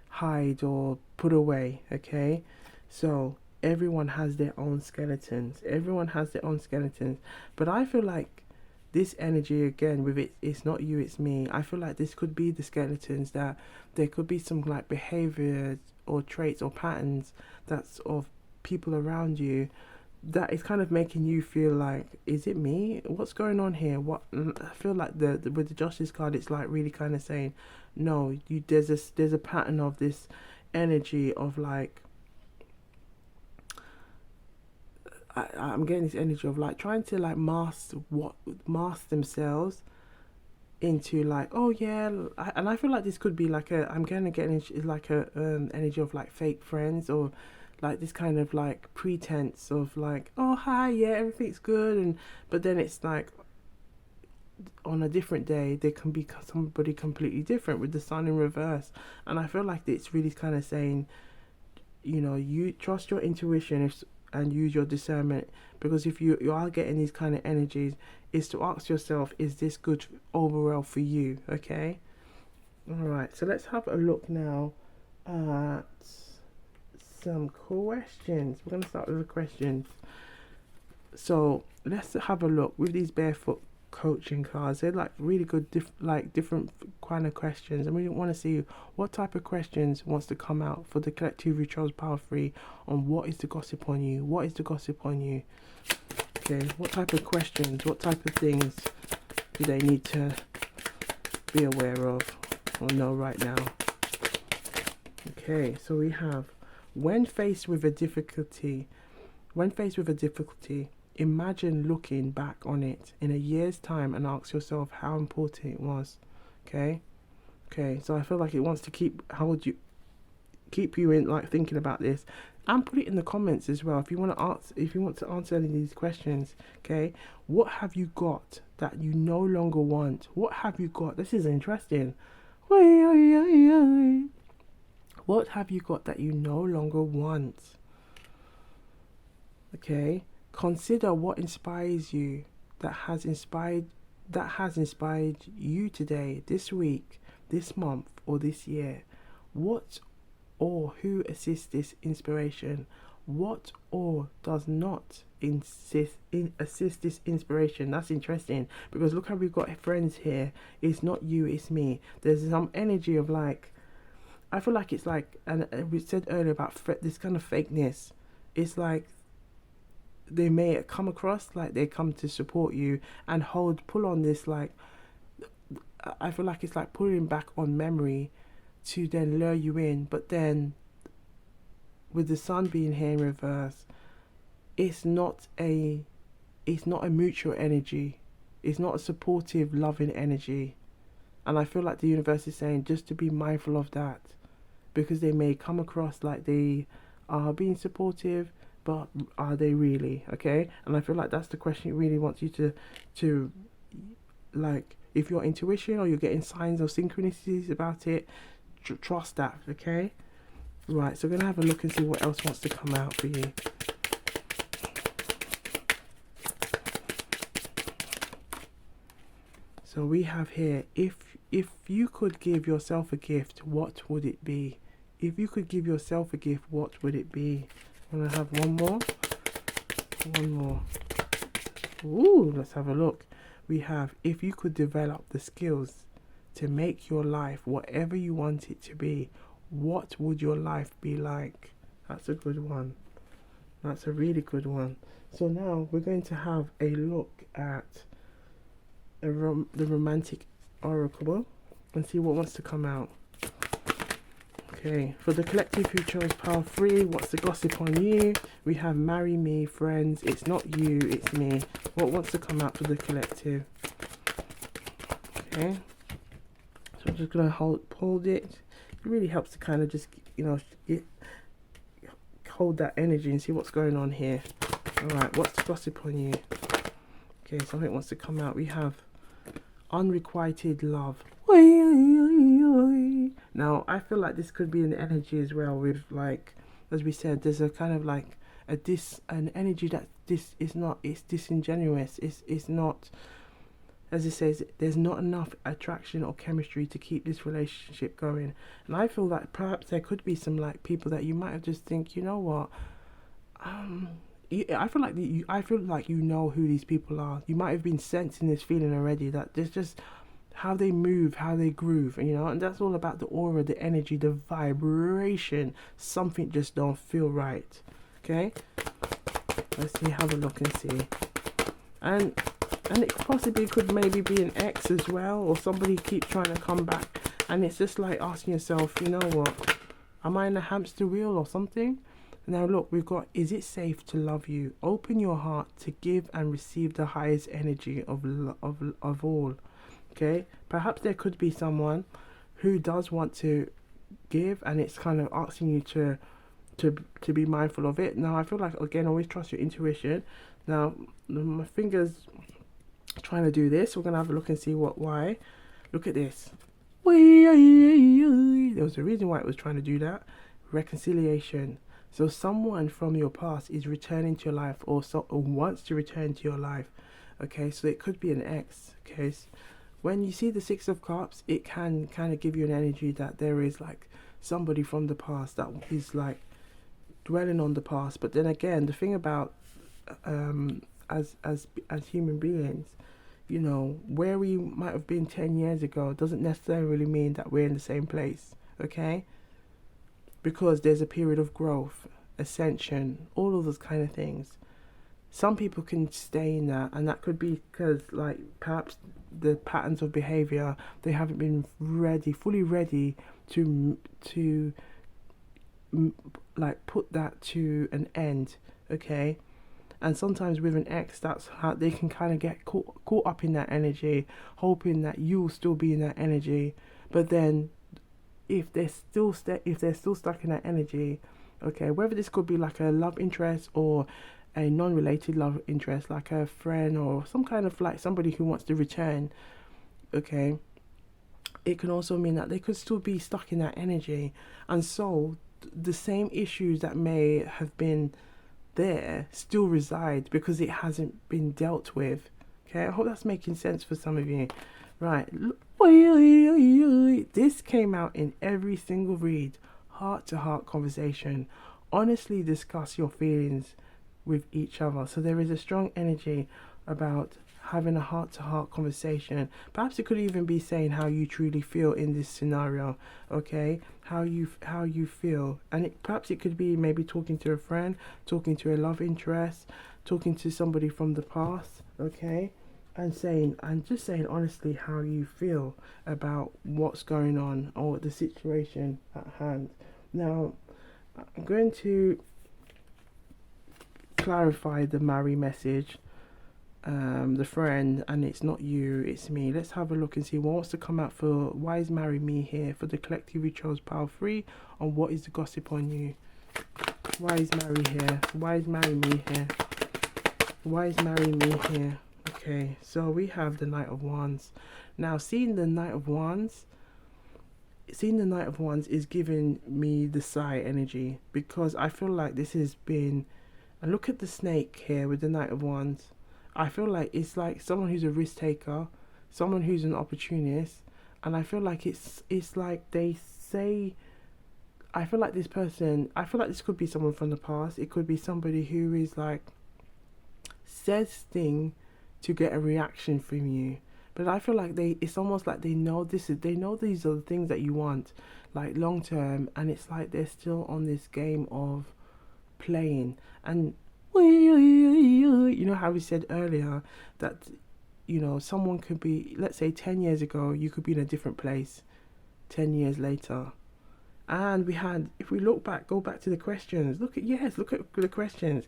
Speaker 1: hide or put away. Okay, so everyone has their own skeletons. Everyone has their own skeletons. But I feel like this energy again with it's not you, it's me. I feel like this could be the skeletons, that there could be some like behaviors or traits or patterns that's of people around you that is kind of making you feel like, is it me? What's going on here? What I feel like the with the Justice card, it's like really kind of saying, no, there's a pattern of this energy of like, I'm getting this energy of like trying to like mask themselves into like, oh yeah, and I feel like this could be like I'm gonna get like a energy of like fake friends, or like this kind of like pretense of like, oh hi, yeah, everything's good, but then it's like on a different day they can be somebody completely different with the sun in reverse. And I feel like it's really kind of saying, you know, you trust your intuition and use your discernment, because if you are getting these kind of energies, is to ask yourself, is this good overall for you? Okay, all right, so let's have a look now at some questions. We're going to start with the questions. So let's have a look with these barefoot coaching cards. They're like really good different kind of questions, and we want to see what type of questions wants to come out for the collective who chose power 3 on what is the gossip on you. What is the gossip on you? Okay, what type of questions, what type of things do they need to be aware of or know right now? Okay, so we have, when faced with a difficulty, imagine looking back on it in a year's time and ask yourself how important it was. Okay, so I feel like it wants to keep you in like thinking about this, and put it in the comments as well if you want to answer any of these questions. Okay, what have you got that you no longer want? What have you got? This is interesting. What have you got that you no longer want? Okay, consider what inspires you, that has inspired you today, this week, this month, or this year. What or who assists this inspiration? What or does not assist this inspiration? That's interesting, because look how we've got friends here. It's not you, it's me. There's some energy of like, I feel like it's like, and we said earlier about this kind of fakeness. It's like they may come across like they come to support you and pull on this, like, I feel like it's like pulling back on memory to then lure you in. But then with the sun being here in reverse, it's not a mutual energy. It's not a supportive, loving energy. And I feel like the universe is saying just to be mindful of that, because they may come across like they are being supportive, but are they really? Okay, and I feel like that's the question it really wants you to like, if your intuition or you're getting signs or synchronicities about it, trust that. Okay, right, so we're gonna have a look and see what else wants to come out for you. So we have here, if you could give yourself a gift, what would it be? If you could give yourself a gift, what would it be? I'm gonna have one more. One more. Ooh, let's have a look. We have, if you could develop the skills to make your life whatever you want it to be, what would your life be like? That's a good one. That's a really good one. So now we're going to have a look at the romantic oracle and see what wants to come out. Okay, for the collective who chose pile 3, what's the gossip on you? We have marry me, friends. It's not you, it's me. What wants to come out for the collective? Okay, so I'm just gonna hold it. It really helps to kind of just, hold that energy and see what's going on here. All right, what's the gossip on you? Okay, something wants to come out. We have unrequited love. Now, I feel like this could be an energy as well with, like, as we said, there's a kind of like an energy that this is not, it's disingenuous. It's not, as it says, there's not enough attraction or chemistry to keep this relationship going. And I feel like perhaps there could be some like people that you might have just think, you know what, I feel like you know who these people are. You might have been sensing this feeling already, that there's just how they move, how they groove, and that's all about the aura, the energy, the vibration. Something just don't feel right. Okay, let's see, have a look and see. And it possibly could maybe be an ex as well, or somebody keeps trying to come back, and it's just like asking yourself, you know what, am I in a hamster wheel or something? Now look, we've got, is it safe to love you? Open your heart to give and receive the highest energy of all. Okay, perhaps there could be someone who does want to give, and it's kind of asking you to be mindful of it. Now I feel like, again, always trust your intuition. Now my fingers trying to do this. We're gonna have a look and see why. Look at this. There was a reason why it was trying to do that. Reconciliation. So someone from your past is returning to your life, or wants to return to your life. Okay, so it could be an ex. Okay, when you see the 6 of Cups, it can kind of give you an energy that there is like somebody from the past that is like dwelling on the past. But then again, the thing about as human beings, where we might have been 10 years ago doesn't necessarily mean that we're in the same place. Okay, because there's a period of growth, ascension, all of those kind of things. Some people can stay in that, and that could be because, like, perhaps the patterns of behavior, they haven't been fully ready to like put that to an end. Okay, and sometimes with an ex, that's how they can kind of get caught up in that energy, hoping that you'll still be in that energy. But then if they're still stuck in that energy, okay, whether this could be like a love interest or a non-related love interest, like a friend or some kind of like somebody who wants to return, okay, it can also mean that they could still be stuck in that energy, and so the same issues that may have been there still reside because it hasn't been dealt with. Okay, I hope that's making sense for some of you. Right, this came out in every single read. Heart-to-heart conversation. Honestly discuss your feelings with each other. So there is a strong energy about having a heart-to-heart conversation. Perhaps it could even be saying how you truly feel in this scenario. Okay, how you feel, and perhaps it could be maybe talking to a friend, talking to a love interest, talking to somebody from the past. Okay, and just saying honestly how you feel about what's going on or the situation at hand. Now, I'm going to clarify the marry message, the friend, and it's not you, it's me. Let's have a look and see what wants to come out for why is marry me here for the collective who chose pile 3, and what is the gossip on you. Why is marry here? Why is marry me here? Why is marry me here? Okay, so we have the Knight of Wands. Now, seeing the Knight of Wands is giving me the sigh energy, because I feel like this has been, and look at the snake here with the Knight of Wands. I feel like it's like someone who's a risk taker, someone who's an opportunist, and I feel like it's like they say, I feel like this could be someone from the past. It could be somebody who is like says thing to get a reaction from you. But I feel like it's almost like they know they know these are the things that you want, like long term, and it's like they're still on this game of playing. And you know how we said earlier that, you know, someone could be, let's say 10 years ago, you could be in a different place 10 years later. And we had, if we look back, go back to the questions, look at the questions.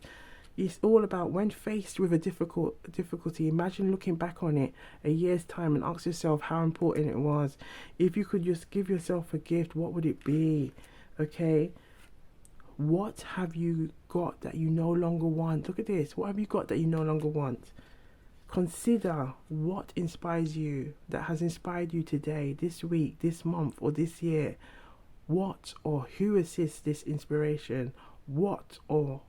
Speaker 1: It's all about when faced with a difficulty, imagine looking back on it a year's time and ask yourself how important it was. If you could just give yourself a gift, what would it be? Okay, what have you got that you no longer want? Look at this, what have you got that you no longer want? Consider what inspires you, that has inspired you today, this week, this month, or this year. What or who assists this inspiration? What or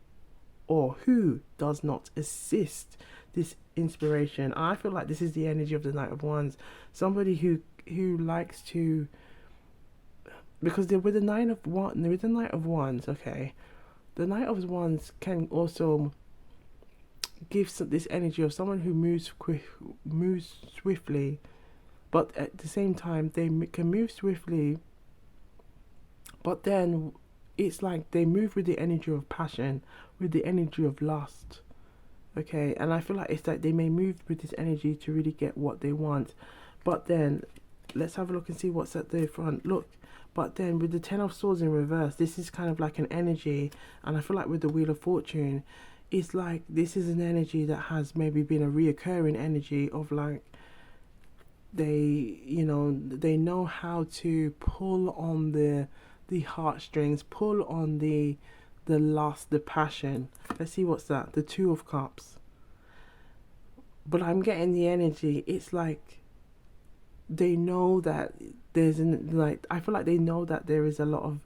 Speaker 1: who does not assist this inspiration? I feel like this is the energy of the Knight of Wands. Somebody who likes to, because they're with the Knight of Wands, okay. The Knight of Wands can also give this energy of someone who moves swiftly, but at the same time they can move swiftly, but then it's like they move with the energy of passion, with the energy of lust. Okay, and I feel like it's like they may move with this energy to really get what they want. But then let's have a look and see what's at the front. Look, but then with the Ten of Swords in reverse, this is kind of like an energy, and I feel like with the Wheel of Fortune, it's like this is an energy that has maybe been a reoccurring energy of like they know how to pull on the heartstrings, pull on the lust, the passion. Let's see what's that. The Two of Cups. But I'm getting the energy, it's like they know that I feel like they know that there is a lot of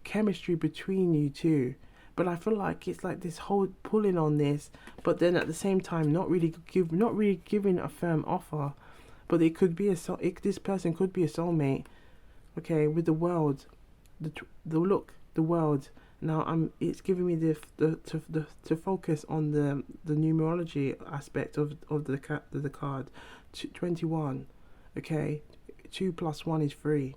Speaker 1: chemistry between you two. But I feel like it's like this whole pulling on this, but then at the same time not really giving a firm offer. But it could be this person could be a soulmate. Okay, with the World, the World. Now it's giving me to focus on the numerology aspect of the card. 21. Okay, 2 + 1 is 3.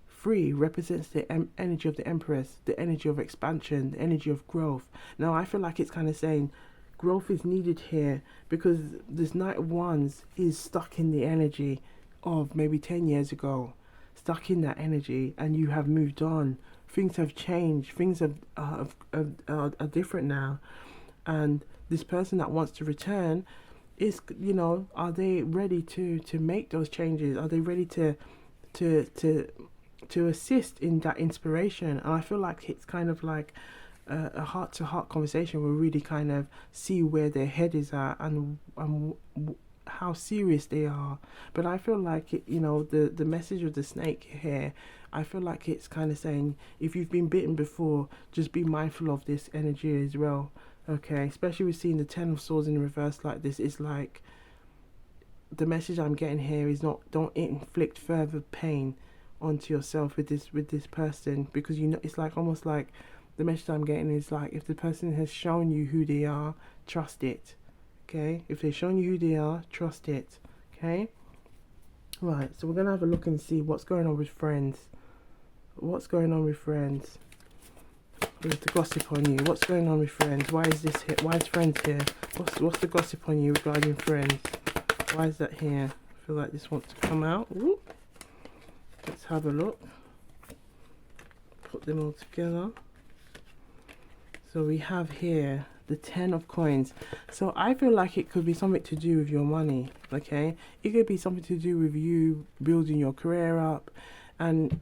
Speaker 1: 3 represents the energy of the Empress, the energy of expansion, the energy of growth. Now I feel like it's kind of saying growth is needed here, because this Knight of Wands is stuck in the energy of maybe 10 years ago, stuck in that energy, and you have moved on. Things have changed, things are different now, and this person that wants to return is, are they ready to make those changes? Are they ready to assist in that inspiration? And I feel like it's kind of like a heart-to-heart conversation where we really kind of see where their head is at and how serious they are. But I feel like the message of the snake here, I feel like it's kind of saying, if you've been bitten before, just be mindful of this energy as well. Okay, especially with seeing the Ten of Swords in reverse like this, it's like the message I'm getting here is don't inflict further pain onto yourself with this person, because it's like almost like the message I'm getting is like, if the person has shown you who they are, trust it. Okay, if they've shown you who they are, trust it. Okay, right, so we're gonna have a look and see what's going on with friends. What's going on with friends? With the gossip on you, what's going on with friends? Why is this here? Why is friends here? What's the gossip on you regarding friends? Why is that here? I feel like this wants to come out. Ooh. Let's have a look. Put them all together. So we have here the 10 of coins. So I feel like it could be something to do with your money. Okay, it could be something to do with you building your career up. And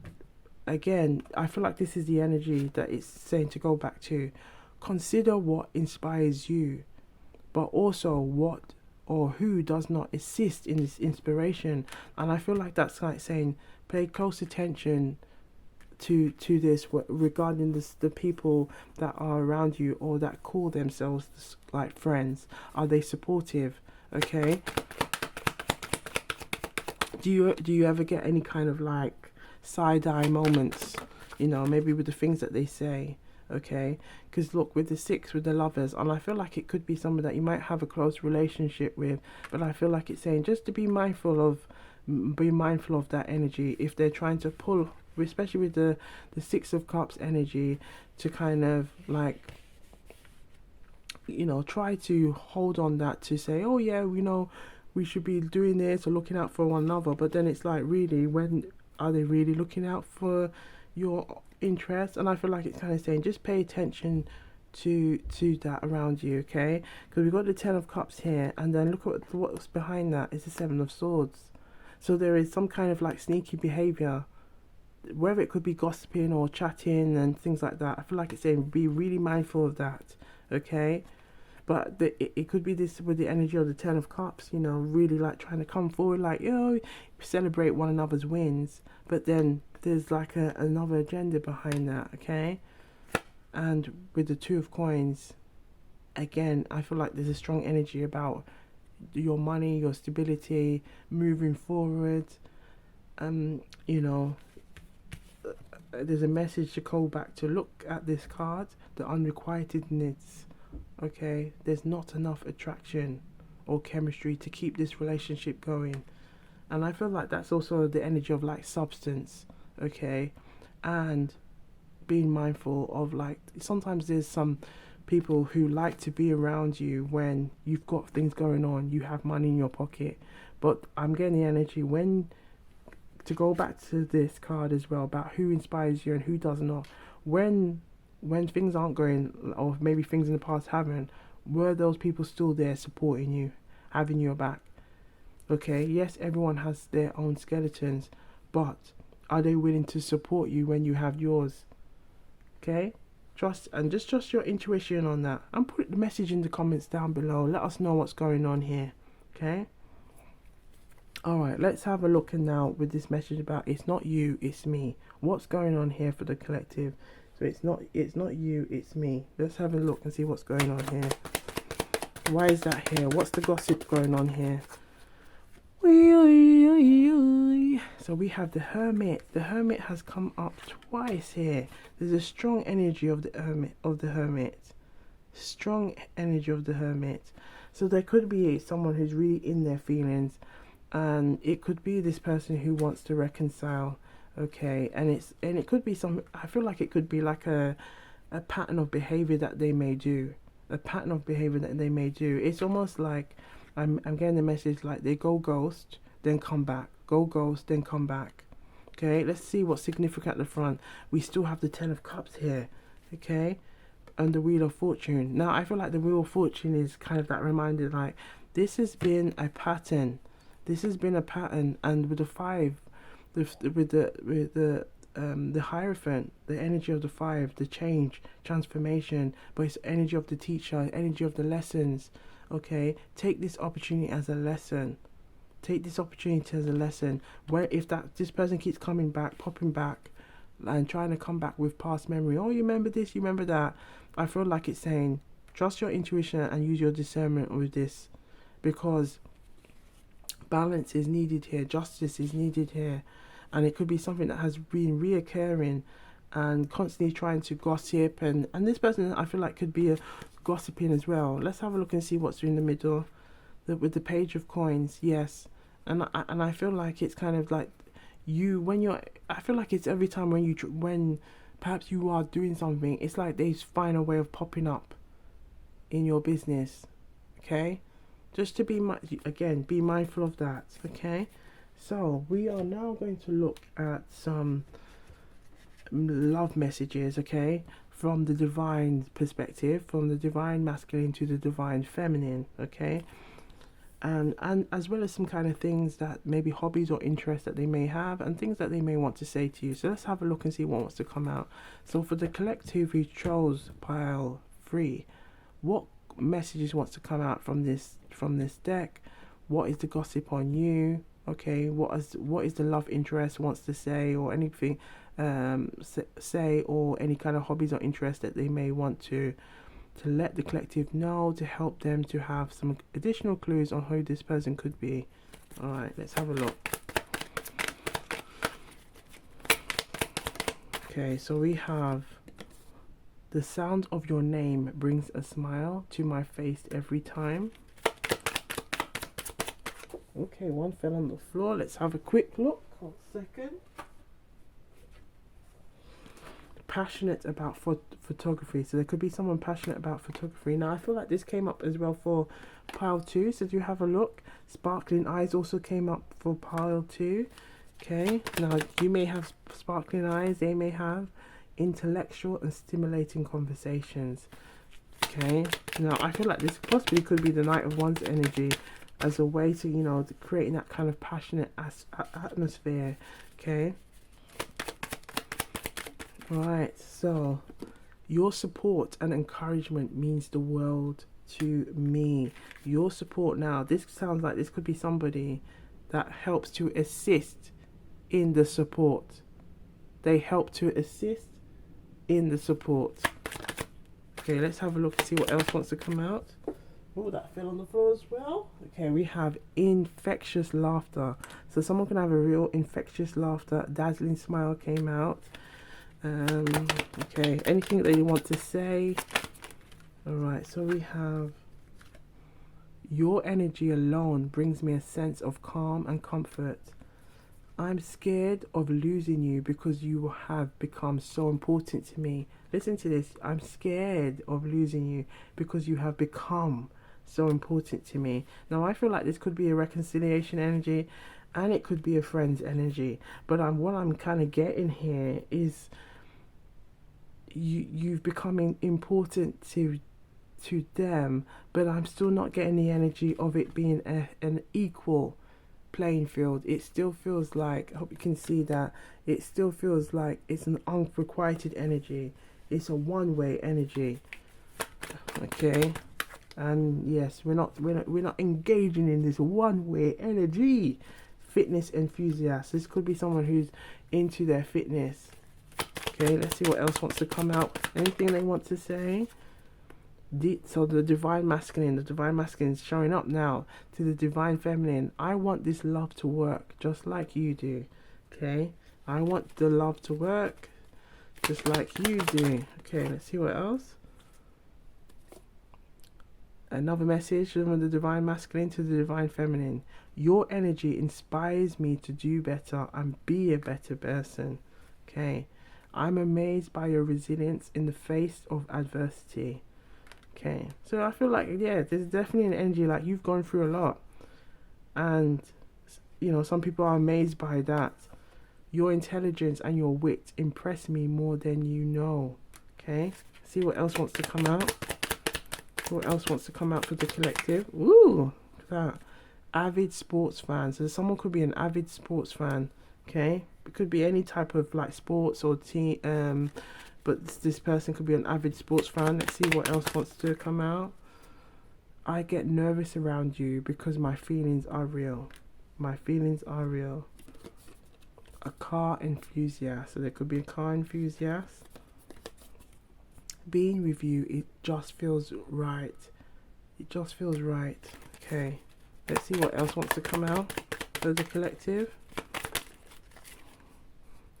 Speaker 1: again, I feel like this is the energy that it's saying to go back to. Consider what inspires you, but also what or who does not assist in this inspiration. And I feel like that's like saying, pay close attention to this regarding the people that are around you, or that call themselves like friends. Are they supportive? Okay, do you ever get any kind of like side-eye moments, maybe with the things that they say? okay? Because look, with the six, with the lovers, and I feel like it could be someone that you might have a close relationship with, but I feel like it's saying just to be mindful of that energy if they're trying to pull, especially with the Six of Cups energy, to kind of like, you know, try to hold on that to say, oh yeah, you know, we should be doing this or looking out for one another. But then it's like, really, when are they really looking out for your interests? And I feel like it's kind of saying just pay attention to that around you, okay? Because we've got the Ten of Cups here, and then look at what's behind that is the Seven of Swords. So there is some kind of like sneaky behavior, whether it could be gossiping or chatting and things like that. I feel like it's saying be really mindful of that, okay? But it could be this with the energy of the Ten of Cups, you know, really like trying to come forward, like, you know, celebrate one another's wins. But then there's like another agenda behind that, okay? And with the Two of Coins, again, I feel like there's a strong energy about your money, your stability, moving forward. You know, there's a message to call back to look at this card, the unrequitedness. Okay, there's not enough attraction or chemistry to keep this relationship going, and I feel like that's also the energy of like substance, okay, and being mindful of like sometimes there's some people who like to be around you when you've got things going on, you have money in your pocket, but I'm getting the energy when to go back to this card as well about who inspires you and who does not. When things aren't going, or maybe things in the past haven't, were those people still there supporting you, having your back? Okay, yes, everyone has their own skeletons, but are they willing to support you when you have yours? Okay, trust your intuition on that, and put the message in the comments down below. Let us know what's going on here, okay? All right, let's have a look now with this message about it's not you, it's me. What's going on here for the collective? So it's not you, it's me. Let's have a look and see what's going on here. Why is that here? What's the gossip going on here? So we have the Hermit. The Hermit has come up twice here. There's a strong energy of the Hermit. Strong energy of the Hermit. So there could be someone who's really in their feelings, and it could be this person who wants to reconcile. Okay, and it could be some. I feel like it could be like a pattern of behavior that they may do. A pattern of behavior that they may do. It's almost like I'm getting the message like they go ghost, then come back. Go ghost, then come back. Okay, let's see what's significant at the front. We still have the Ten of Cups here. Okay, and the Wheel of Fortune. Now I feel like the Wheel of Fortune is kind of that reminder, like this has been a pattern. This has been a pattern, and with the Five. With the Hierophant, the energy of the Five, the change, transformation, but it's energy of the teacher, energy of the lessons. Okay, take this opportunity as a lesson. Take this opportunity as a lesson. Where if this person keeps coming back, popping back, and trying to come back with past memory. Oh, you remember this, you remember that. I feel like it's saying trust your intuition and use your discernment with this, because balance is needed here, justice is needed here. And it could be something that has been reoccurring and constantly trying to gossip. And this person, I feel like, could be a gossiping as well. Let's have a look and see what's in the middle. With the Page of Coins, yes. And I feel like it's kind of like I feel like it's every time when perhaps you are doing something, it's like they find a way of popping up in your business. Okay? Just to be mindful of that. Okay? So we are now going to look at some love messages, okay, from the divine perspective, from the divine masculine to the divine feminine, okay, and as well as some kind of things that maybe hobbies or interests that they may have and things that they may want to say to you. So let's have a look and see what wants to come out. So for the collective who chose pile 3, what messages wants to come out from this deck? What is the gossip on you? Okay, what is the love interest wants to say, or anything say, or any kind of hobbies or interests that they may want to let the collective know, to help them to have some additional clues on who this person could be. All right, let's have a look. Okay, so we have The sound of your name brings a smile to my face every time. Okay, one fell on the floor. Let's have a quick look. 1 second. Passionate about photography. So there could be someone passionate about photography. Now I feel like this came up as well for pile 2. So do have a look. Sparkling eyes also came up for pile 2. Okay. Now you may have sparkling eyes. They may have intellectual and stimulating conversations. Okay. Now I feel like this possibly could be the Knight of Wands energy, as a way to, you know, to creating that kind of passionate atmosphere. Okay. Right, so your support and encouragement means the world to me. Your support, now this sounds like this could be somebody that helps to assist in the support. They help to assist in the support. Okay, let's have a look and see what else wants to come out. Oh, that fell on the floor as well. Okay, we have infectious laughter. So someone can have a real infectious laughter. Dazzling smile came out. Okay, anything that you want to say. All right, so we have your energy alone brings me a sense of calm and comfort. I'm scared of losing you because you have become so important to me. Listen to this. I'm scared of losing you because you have become so important to me. Now I feel like this could be a reconciliation energy, and it could be a friend's energy, but what I'm kind of getting here is you've become important to them, but I'm still not getting the energy of it being an equal playing field. It still feels like, I hope you can see that, it still feels like it's an unrequited energy. It's a one-way energy. Okay. And yes, we're not engaging in this one-way energy. Fitness enthusiast. This could be someone who's into their fitness. Okay, let's see what else wants to come out. Anything they want to say. So the divine masculine is showing up now to the divine feminine. I want this love to work just like you do. Okay, I want the love to work just like you do. Okay, let's see what else. Another message from the divine masculine to the divine feminine. Your energy inspires me to do better and be a better person. Okay. I'm amazed by your resilience in the face of adversity. Okay. So I feel like, yeah, there's definitely an energy like you've gone through a lot. And, you know, some people are amazed by that. Your intelligence and your wit impress me more than you know. Okay. See what else wants to come out. What else wants to come out for the collective? Ooh, look at that. Avid sports fans. So someone could be an avid sports fan. Okay, it could be any type of like sports or team. But this person could be an avid sports fan. Let's see what else wants to come out. I get nervous around you because my feelings are real. My feelings are real. A car enthusiast. So there could be a car enthusiast. Being with you, it just feels right. It just feels right. Okay, let's see what else wants to come out for the collective.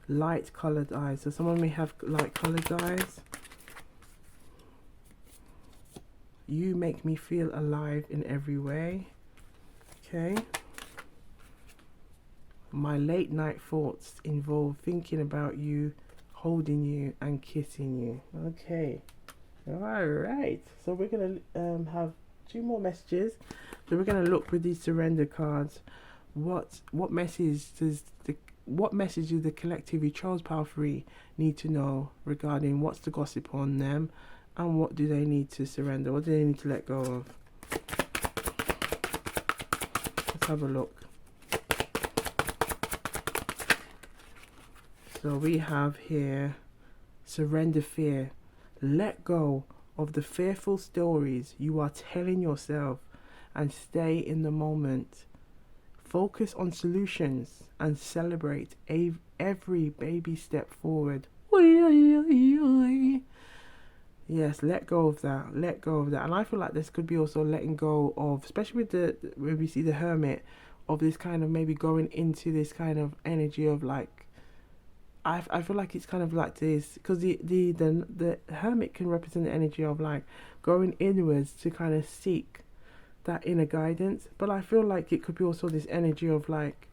Speaker 1: Light colored eyes. So someone may have light colored eyes. You make me feel alive in every way. Okay. My late night thoughts involve thinking about you, holding you and kissing you. Okay, all right, so we're gonna have 2 more messages. So we're gonna look with these surrender cards. What message do the collective who chose pile 3 need to know regarding what's the gossip on them, and what do they need to surrender, what do they need to let go of? Let's have a look. So we have here, surrender fear. Let go of the fearful stories you are telling yourself and stay in the moment. Focus on solutions and celebrate every baby step forward. Yes, let go of that. Let go of that. And I feel like this could be also letting go of, especially with where we see the Hermit, of this kind of maybe going into this kind of energy of like, I feel like it's kind of like this because the hermit can represent the energy of like going inwards to kind of seek that inner guidance, but I feel like it could be also this energy of like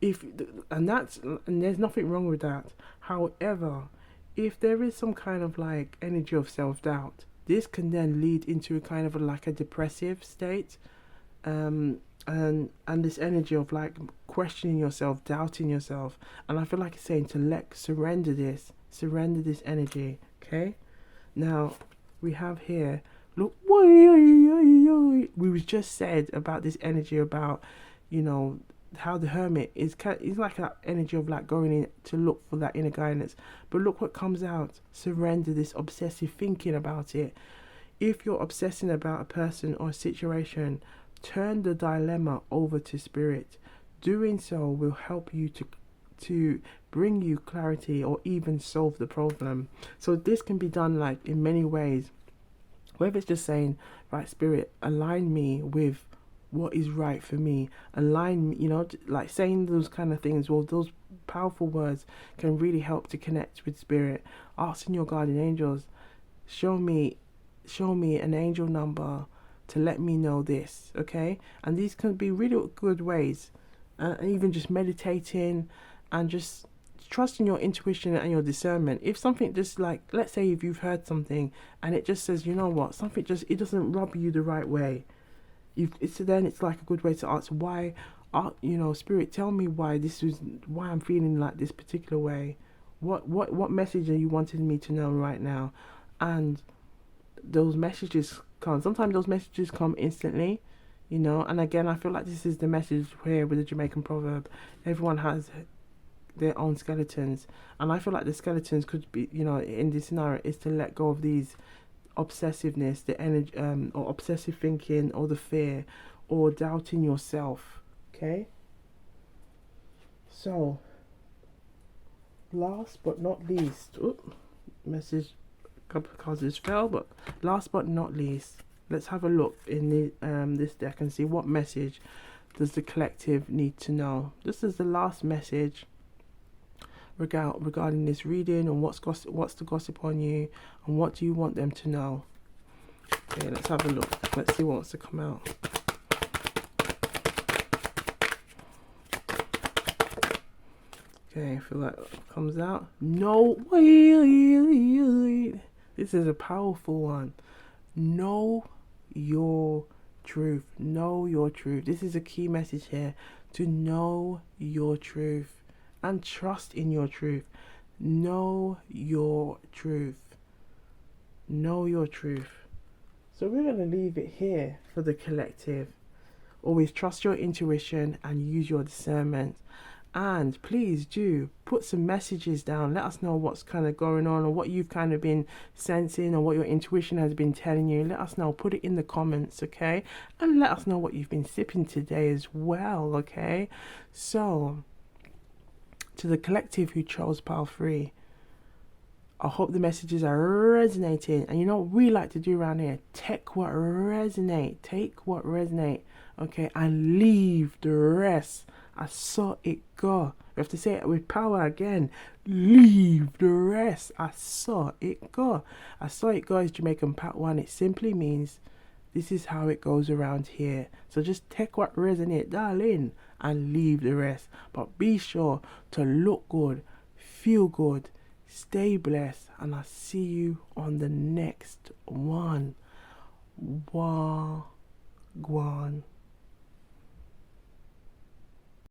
Speaker 1: if and there's nothing wrong with that. However, if there is some kind of like energy of self-doubt, this can then lead into a kind of like a depressive state, and this energy of like questioning yourself, doubting yourself. And I feel like it's saying to surrender this energy. Okay, now we have here, look, we was just said about this energy about, you know, how the hermit is like that energy of like going in to look for that inner guidance. But look what comes out: surrender this obsessive thinking about it. If you're obsessing about a person or a situation, turn the dilemma over to spirit. Doing so will help you to bring you clarity or even solve the problem. So this can be done like in many ways, whether it's just saying, right, spirit, align me with what is right for me, align me, you know, like saying those kind of things. Well, those powerful words can really help to connect with spirit. Asking your guardian angels, show me an angel number to let me know this. Okay, and these can be really good ways, and even just meditating and just trusting your intuition and your discernment. If something just like, let's say if you've heard something and it just says, you know what, something just, it doesn't rub you the right way, it's like a good way to ask why, you know, spirit, tell me why I'm feeling like this particular way. What message are you wanting me to know right now? And those messages come. Sometimes those messages come instantly, you know. And again, I feel like this is the message here with the Jamaican proverb. Everyone has their own skeletons, and I feel like the skeletons could be, you know, in this scenario, is to let go of these obsessiveness, the energy, or obsessive thinking, or the fear, or doubting yourself. Okay. So, last but not least, message, a couple of cards just fell, but last but not least, let's have a look in the this deck and see what message does the collective need to know. This is the last message regarding this reading, and what's the gossip on you, and what do you want them to know. Okay, let's have a look. Let's see what wants to come out. Okay, I feel like it comes out. No, this is a powerful one. Know your truth. Know your truth. This is a key message here, to know your truth and trust in your truth. Know your truth. Know your truth. So we're going to leave it here for the collective. Always trust your intuition and use your discernment. And please do put some messages down. Let us know what's kind of going on, or what you've kind of been sensing, or what your intuition has been telling you. Let us know. Put it in the comments, okay? And let us know what you've been sipping today as well, okay? So, to the collective who chose Pile 3, I hope the messages are resonating. And you know what we like to do around here? Take what resonate. Take what resonate, okay? And leave the rest. I saw it go. We have to say it with power again. Leave the rest. I saw it go. I saw it go is Jamaican Part 1. It simply means this is how it goes around here. So just take what resonate, darling, and leave the rest. But be sure to look good, feel good, stay blessed, and I'll see you on the next one. Wagwan.